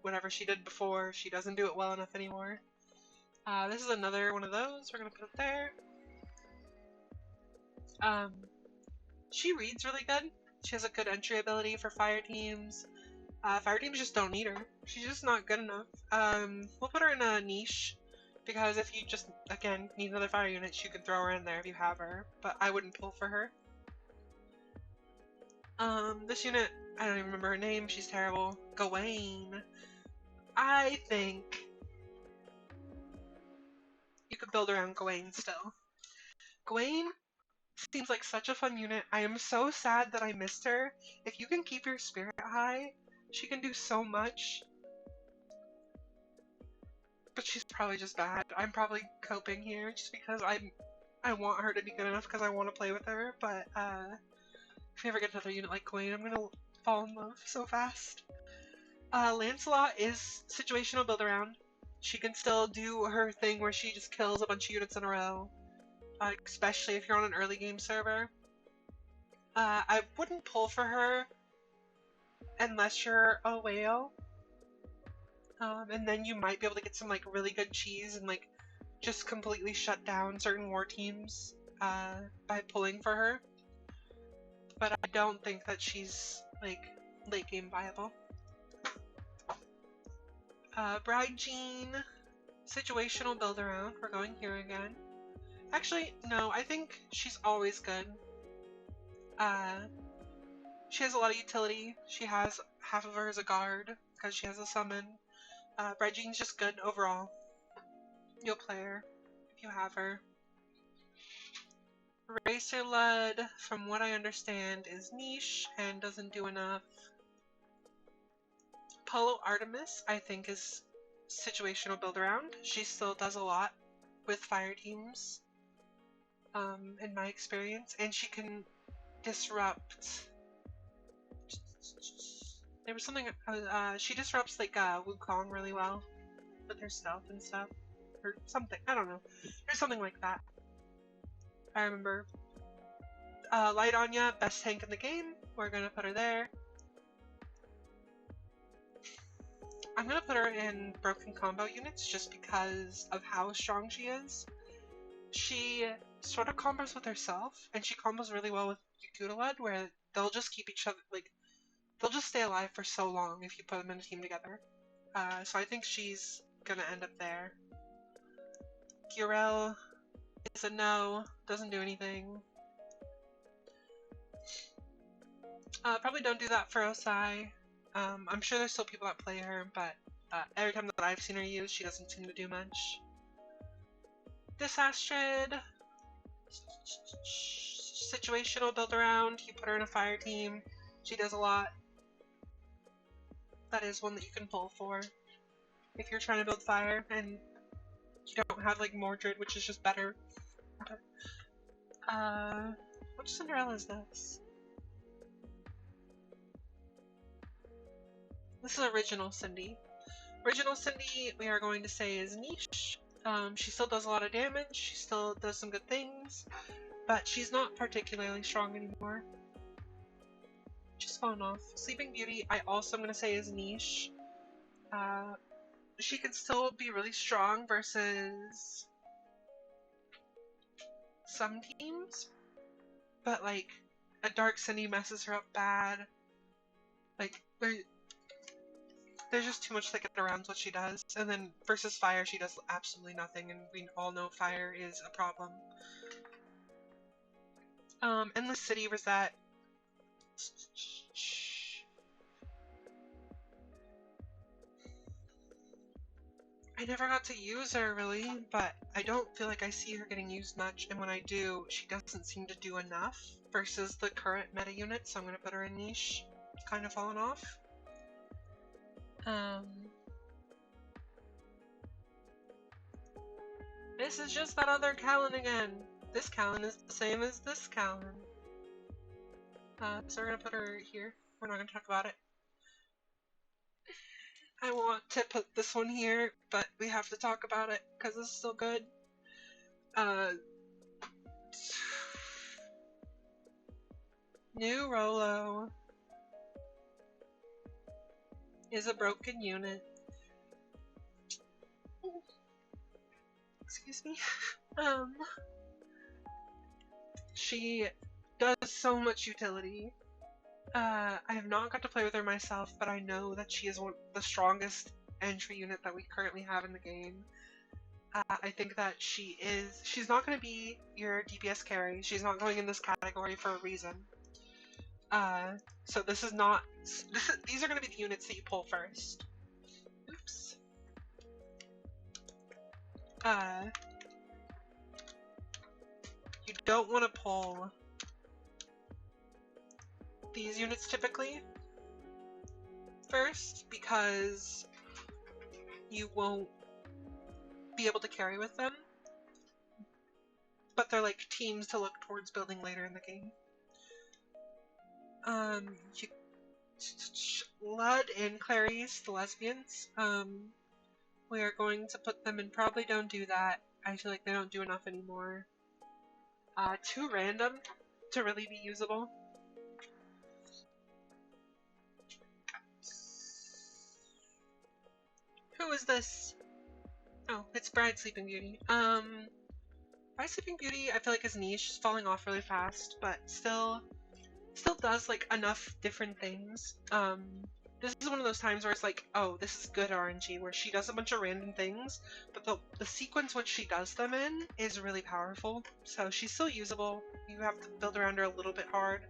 Whatever she did before, she doesn't do it well enough anymore. This is another one of those. We're gonna put it there. She reads really good. She has a good entry ability for fire teams. Fire teams just don't need her. She's just not good enough. We'll put her in a niche, because if you just, again, need another fire unit, you can throw her in there if you have her, but I wouldn't pull for her. This unit, I don't even remember her name, she's terrible. Gawain. I think you could build around Gawain still. Gawain seems like such a fun unit. I am so sad that I missed her. If you can keep your spirit high, she can do so much. But she's probably just bad. I'm probably coping here just because I want her to be good enough because I want to play with her, but if we ever get another unit like Gawain, I'm gonna fall in love so fast. Lancelot is situational build around. She can still do her thing where she just kills a bunch of units in a row, especially if you're on an early game server. I wouldn't pull for her unless you're a whale, and then you might be able to get some like really good cheese and like just completely shut down certain war teams by pulling for her. But I don't think that she's like late game viable. Bride Jean, situational build around. We're going here again. Actually, no, I think she's always good. She has a lot of utility. She has half of her as a guard because she has a summon. Bride Jean's just good overall. You'll play her if you have her. Racer Lud, from what I understand, is niche and doesn't do enough. Polo Artemis, I think, is situational build around. She still does a lot with fire teams, in my experience, and she can disrupt. There was something. She disrupts like Wukong really well with her stealth and stuff, or something. I don't know. There's something like that. I remember. Light Anya, best tank in the game. We're gonna put her there. I'm gonna put her in broken combo units just because of how strong she is. She sort of combos with herself, and she combos really well with Yakudalud, where they'll just keep each other, like, they'll just stay alive for so long if you put them in a team together. So I think she's gonna end up there. Gurel is a no, doesn't do anything. Probably don't do that for Osai. I'm sure there's still people that play her, but every time that I've seen her used, she doesn't seem to do much. This Astrid, situational build around. You put her in a fire team, she does a lot. That is one that you can pull for if you're trying to build fire and you don't have like Mordred, which is just better. Which Cinderella is this? This is original Cindy. Original Cindy, we are going to say, is niche. She still does a lot of damage, she still does some good things, but she's not particularly strong anymore. She's fallen off. Sleeping Beauty, I also am going to say, is niche. She can still be really strong versus some teams, but like, a Dark Cindy messes her up bad. Like, there's just too much to get around what she does. And then versus fire, she does absolutely nothing, and we all know fire is a problem. Endless City Reset. I never got to use her really, but I don't feel like I see her getting used much, and when I do, she doesn't seem to do enough versus the current meta unit, so I'm gonna put her in niche. It's kind of fallen off. This is just that other Callan again. This Callan is the same as this Callan. So we're gonna put her here. We're not gonna talk about it. I want to put this one here, but we have to talk about it because it's still good. New Rolo is a broken unit. Excuse me. She does so much utility. I have not got to play with her myself, but I know that she is the strongest entry unit that we currently have in the game. I think that she's not going to be your DPS carry. She's not going in this category for a reason. So these are going to be the units that you pull first. Oops. You don't want to pull these units typically first because you won't be able to carry with them, but they're like teams to look towards building later in the game. Lud and Clarice, the lesbians, we are going to put them in probably don't do that. I feel like they don't do enough anymore. Too random to really be usable. Who is this? Oh, it's Bride Sleeping Beauty. Bride Sleeping Beauty I feel like is niche. She's falling off really fast, but still does like enough different things. This is one of those times where it's like, oh, this is good RNG, where she does a bunch of random things, but the sequence which she does them in is really powerful. So she's still usable. You have to build around her a little bit hard.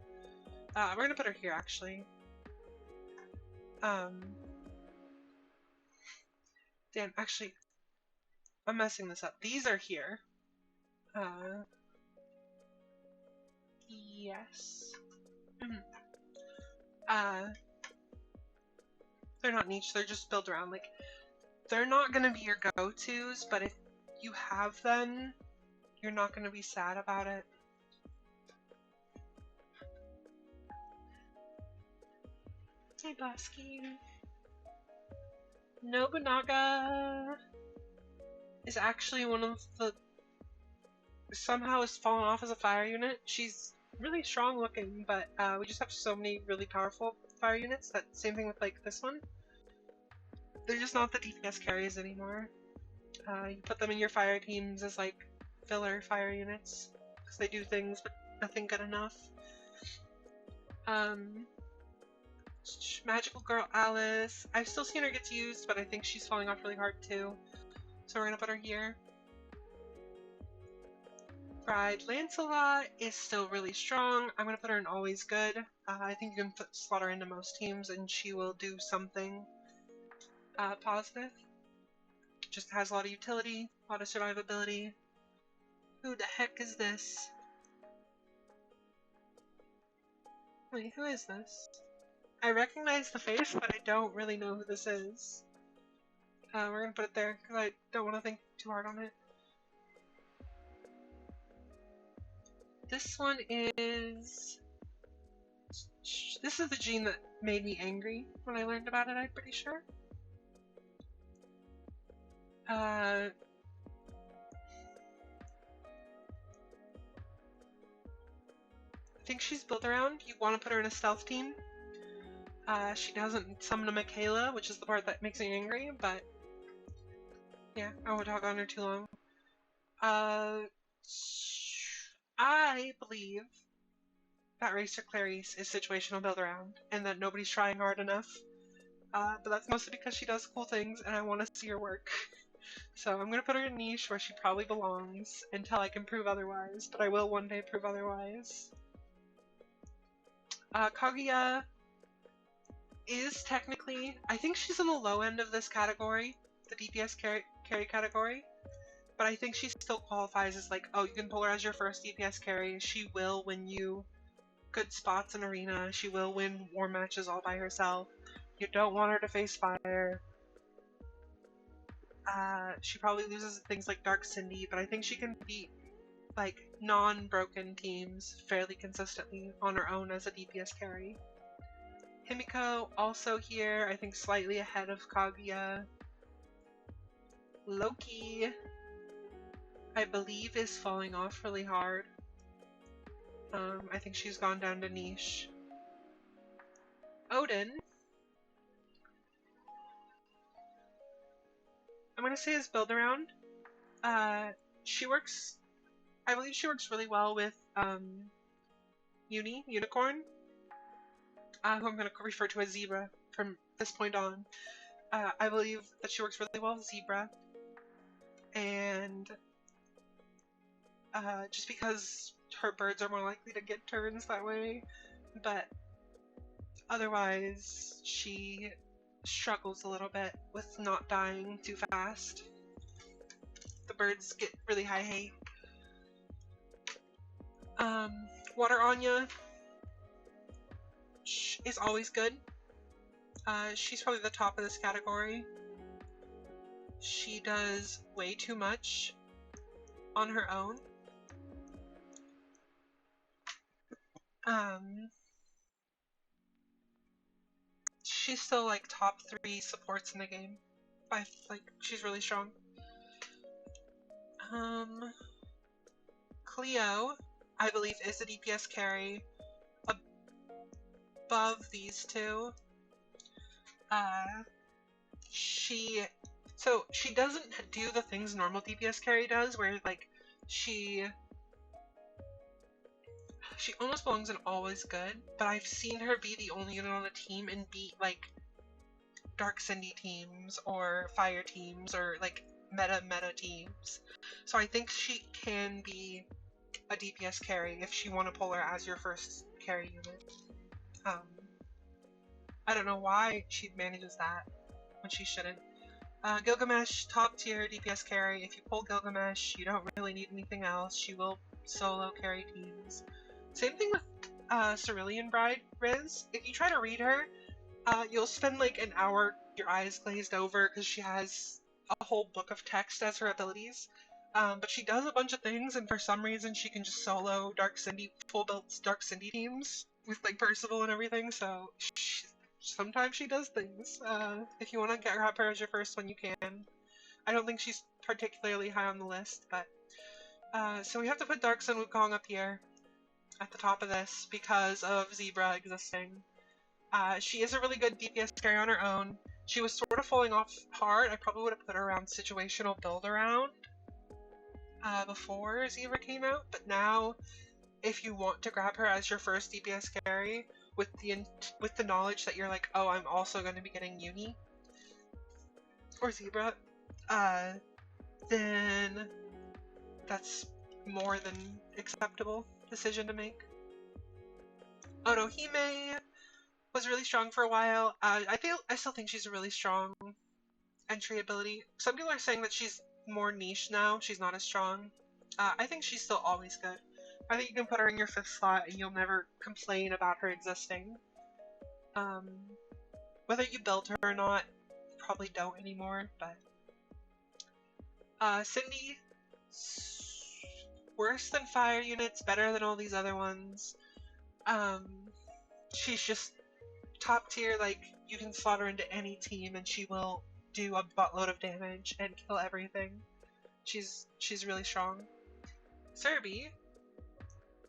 We're gonna put her here actually. Damn, actually, I'm messing this up. These are here. Yes. They're not niche, they're just built around. Like, they're not gonna be your go-tos, but if you have them, you're not gonna be sad about it. Hey, Bosky. Nobunaga is actually one of the... somehow has fallen off as a fire unit. She's really strong looking, but we just have so many really powerful fire units that same thing with like this one. They're just not the DPS carries anymore. You put them in your fire teams as like filler fire units because they do things but nothing good enough. Magical Girl Alice. I've still seen her get used, but I think she's falling off really hard too. So we're gonna put her here. Bride Lancelot is still really strong. I'm gonna put her in Always Good. I think you can slot her into most teams and she will do something positive. Just has a lot of utility, a lot of survivability. Who the heck is this? Wait, who is this? I recognize the face, but I don't really know who this is. We're gonna put it there because I don't want to think too hard on it. This one is... This is the gene that made me angry when I learned about it, I'm pretty sure. I think she's built around. You want to put her in a stealth team. She doesn't summon a Michaela, which is the part that makes me angry, but yeah, I won't talk on her too long. I believe that Racer Clarice is situational build around, and that nobody's trying hard enough. But that's mostly because she does cool things, and I want to see her work. So I'm gonna put her in niche where she probably belongs until I can prove otherwise, but I will one day prove otherwise. Kaguya is technically, I think she's in the low end of this category, the DPS carry category, but I think she still qualifies as like, oh, you can pull her as your first DPS carry. She will win you good spots in arena. She will win war matches all by herself. You don't want her to face fire. She probably loses things like Dark Cindy, but I think she can beat like non-broken teams fairly consistently on her own as a DPS carry. Himiko also here, I think slightly ahead of Kaguya. Loki, I believe, is falling off really hard. I think she's gone down to niche. Odin, I'm gonna say is build around. She works, I believe she works really well with Unicorn. who I'm going to refer to as Zebra from this point on. I believe that she works really well with Zebra, and just because her birds are more likely to get turns that way, but otherwise she struggles a little bit with not dying too fast. The birds get really high hate. Water Anya is always good. She's probably the top of this category. She does way too much on her own. She's still like top 3 supports in the game. She's really strong. Cleo, I believe, is a DPS carry above these two. She doesn't do the things normal DPS carry does, where like she almost belongs in always good, but I've seen her be the only unit on the team and beat like Dark Cindy teams or Fire teams or like meta teams. So I think she can be a DPS carry if you want to pull her as your first carry unit. I don't know why she manages that when she shouldn't. Gilgamesh, top tier DPS carry. If you pull Gilgamesh, you don't really need anything else. She will solo carry teams. Same thing with Cerulean Bride Riz. If you try to read her, you'll spend like an hour your eyes glazed over because she has a whole book of text as her abilities. But she does a bunch of things, and for some reason she can just solo Dark Cindy, full build Dark Cindy teams with like Percival and everything, so sometimes she does things. If you want to grab her as your first one, you can. I don't think she's particularly high on the list, but so we have to put Dark Sun Wukong up here at the top of this because of Zebra existing. She is a really good DPS carry on her own. She was sort of falling off hard. I probably would have put her around situational build around before Zebra came out, but now if you want to grab her as your first DPS carry with the knowledge that you're like, oh, I'm also going to be getting Uni or Zebra, then that's more than acceptable decision to make. Onohime was really strong for a while. I still think she's a really strong entry ability. Some people are saying that she's more niche now. She's not as strong. I think she's still always good. I think you can put her in your 5th slot and you'll never complain about her existing. Whether you build her or not, you probably don't anymore, but Cindy, worse than fire units, better than all these other ones. She's just top tier, like, you can slot her into any team and she will do a buttload of damage and kill everything. She's really strong. Serbi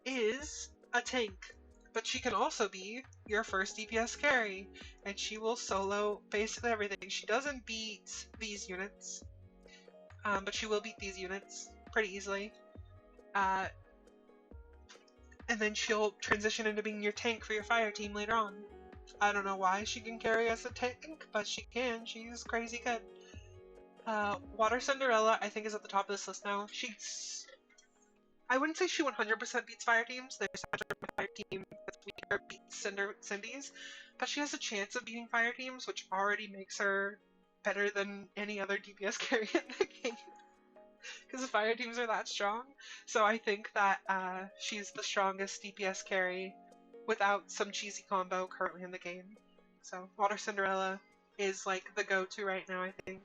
is a tank, but she can also be your first DPS carry, and she will solo basically everything. She doesn't beat these units, but she will beat these units pretty easily. And then she'll transition into being your tank for your fire team later on. I don't know why she can carry as a tank, but she can. She's crazy good. Water Cinderella, I think, is at the top of this list now. I wouldn't say she 100% beats fire teams. There's a fire team that's weaker beats Cindy's, but she has a chance of beating fire teams, which already makes her better than any other DPS carry in the game. Because the fire teams are that strong. So I think that she's the strongest DPS carry without some cheesy combo currently in the game. So Water Cinderella is like the go-to right now, I think.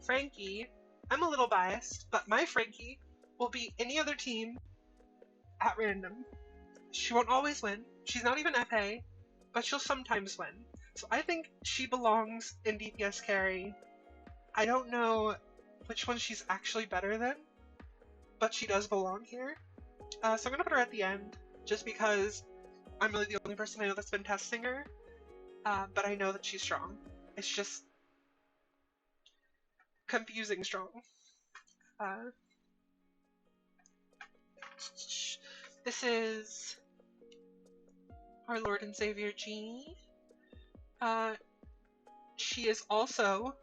Frankie, I'm a little biased, but my Frankie will beat any other team at random. She won't always win. She's not even FA, but she'll sometimes win. So I think she belongs in DPS carry. I don't know which one she's actually better than, but she does belong here. So I'm gonna put her at the end, just because I'm really the only person I know that's been testing her. But I know that she's strong. It's just confusing strong. This is our Lord and Savior G. She is also...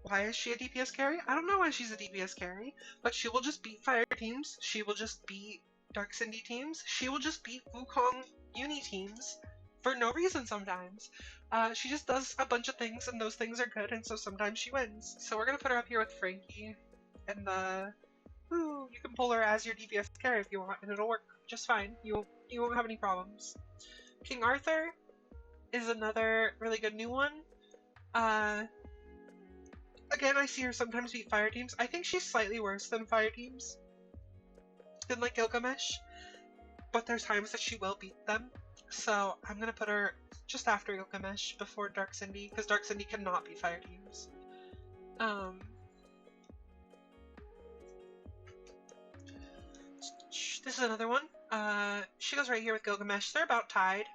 Why is she a DPS carry? I don't know why she's a DPS carry, but she will just beat fire teams. She will just beat Dark Cindy teams. She will just beat Wukong uni teams for no reason sometimes. She just does a bunch of things, and those things are good, and so sometimes she wins. So we're gonna put her up here with Frankie, and you can pull her as your DPS carry if you want, and it'll work just fine. You won't have any problems. King Arthur is another really good new one. Again, I see her sometimes beat fire teams. I think she's slightly worse than fire teams, than like Gilgamesh, but there's times that she will beat them. So I'm gonna put her just after Gilgamesh before Dark Cindy, because Dark Cindy cannot beat fire teams. This is another one. She goes right here with Gilgamesh. They're about tied.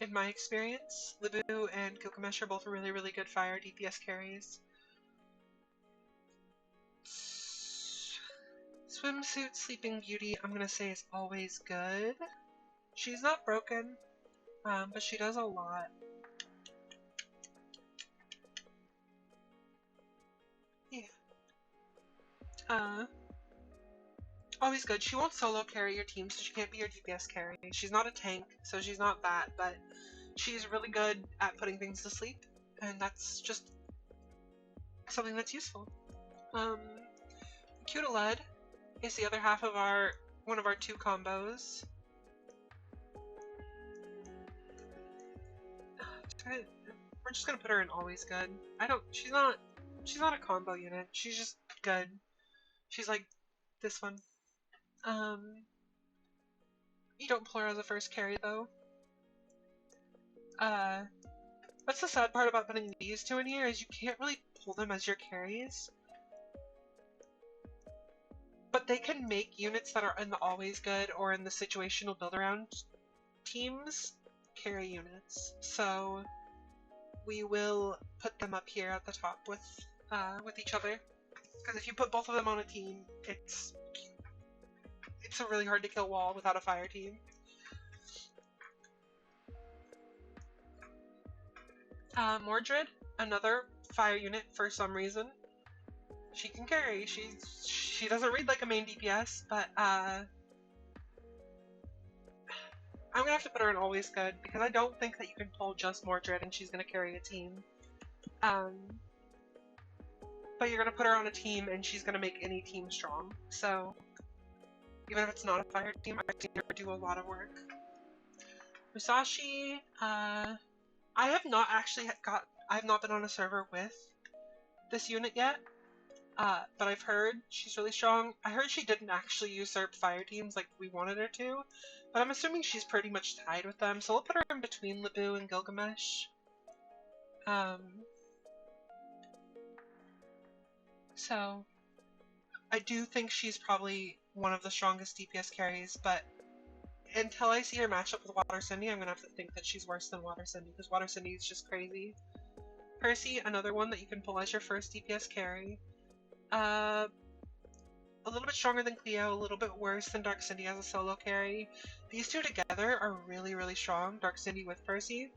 In my experience, Libu and Gilgamesh are both really, really good fire DPS carries. Swimsuit Sleeping Beauty, I'm gonna say is always good. She's not broken, but she does a lot. Yeah. Always good. She won't solo carry your team, so she can't be your DPS carry. She's not a tank, so she's not that, but she's really good at putting things to sleep, and that's just something that's useful. Cutilud is the other half of one of our two combos. We're just gonna put her in always good. She's not a combo unit. She's just good. She's like this one. You don't pull her as a first carry though. That's the sad part about putting these two in here, is you can't really pull them as your carries. But they can make units that are in the always good or in the situational build around teams carry units. So we will put them up here at the top with each other. Because if you put both of them on a team, it's a really hard to kill wall without a fire team. Mordred, another fire unit for some reason. She can carry. She doesn't read like a main DPS, but I'm gonna have to put her in always good because I don't think that you can pull just Mordred and she's gonna carry a team. But you're gonna put her on a team and she's gonna make any team strong. So even if it's not a fire team, I've seen her do a lot of work. Musashi, I have not been on a server with this unit yet, but I've heard she's really strong. I heard she didn't actually usurp fire teams like we wanted her to, but I'm assuming she's pretty much tied with them, so we'll put her in between Libu and Gilgamesh. So I do think she's probably one of the strongest DPS carries, but until I see her match up with Water Cindy, I'm gonna have to think that she's worse than Water Cindy, because Water Cindy is just crazy. Percy, another one that you can pull as your first DPS carry. A little bit stronger than Cleo, a little bit worse than Dark Cindy as a solo carry. These two together are really, really strong, Dark Cindy with Percy.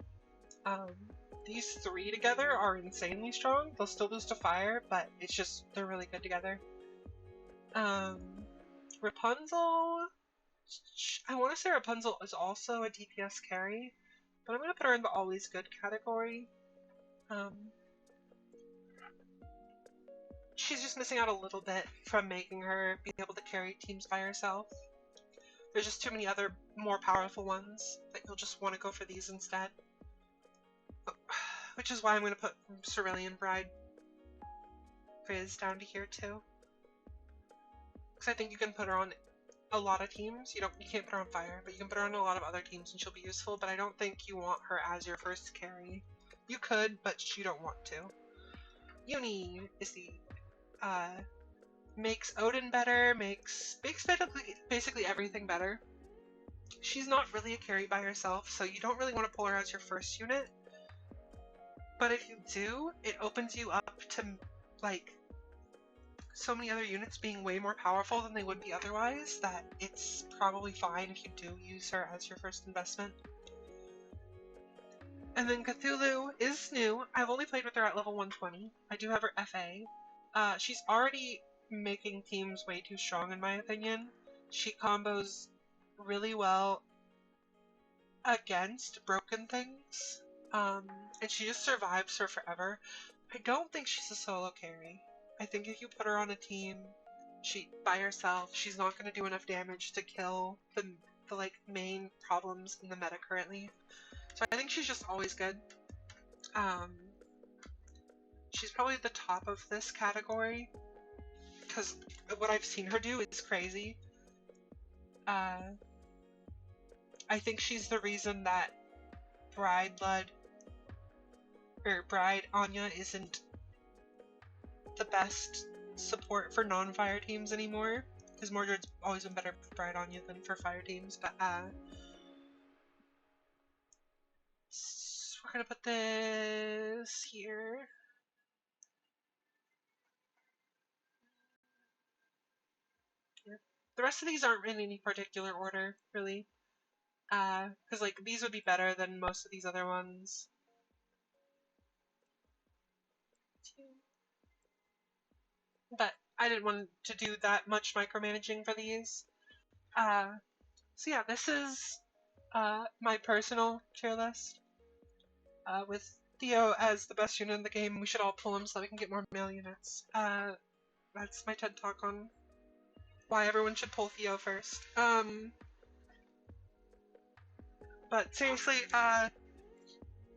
These three together are insanely strong. They'll still lose to fire, but it's just, they're really good together. Rapunzel, I want to say Rapunzel is also a DPS carry, but I'm going to put her in the always good category. She's just missing out a little bit from making her be able to carry teams by herself. There's just too many other more powerful ones that you'll just want to go for these instead. Which is why I'm going to put Cerulean Bride Frizz down to here too. Because I think you can put her on a lot of teams. You can't put her on fire, but you can put her on a lot of other teams and she'll be useful, but I don't think you want her as your first carry. You could, but you don't want to. Uni is the makes Odin better, makes basically everything better. She's not really a carry by herself, so you don't really want to pull her as your first unit. But if you do, it opens you up to like so many other units being way more powerful than they would be otherwise that it's probably fine if you do use her as your first investment. And then Cthulhu is new. I've only played with her at level 120. I do have her FA. She's already making teams way too strong in my opinion. She combos really well against broken things, and she just survives for forever. I don't think she's a solo carry. I think if you put her on a team, by herself, she's not going to do enough damage to kill the like main problems in the meta currently. So I think she's just always good. She's probably at the top of this category because what I've seen her do is crazy. I think she's the reason that Bride Anya isn't the best support for non-fire teams anymore, because Mordred's always been better for Bride Anya than for fire teams, but we're gonna put this here. The rest of these aren't in any particular order, really, because like these would be better than most of these other ones. But I didn't want to do that much micromanaging for these. So yeah, this is my personal tier list. With Theo as the best unit in the game, we should all pull him so that we can get more male units. That's my TED talk on why everyone should pull Theo first. But seriously,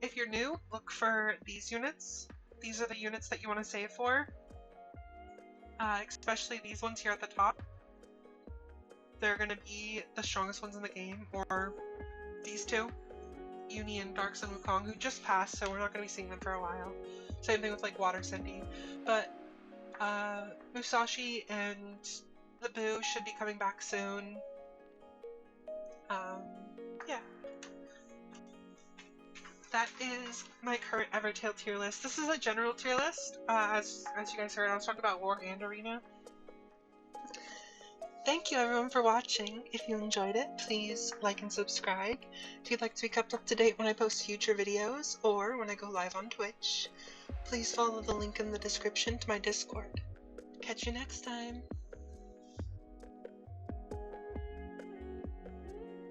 if you're new, look for these units. These are the units that you want to save for. Especially these ones here at the top. They're going to be the strongest ones in the game, or these two. Uni and Dark Sun Wukong, who just passed, so we're not going to be seeing them for a while. Same thing with like Water Cindy. But Musashi and the Boo should be coming back soon. Yeah. That is my current Evertale tier list. This is a general tier list. As you guys heard, I was talking about War and Arena. Thank you everyone for watching. If you enjoyed it, please like and subscribe. If you'd like to be kept up to date when I post future videos or when I go live on Twitch, please follow the link in the description to my Discord. Catch you next time!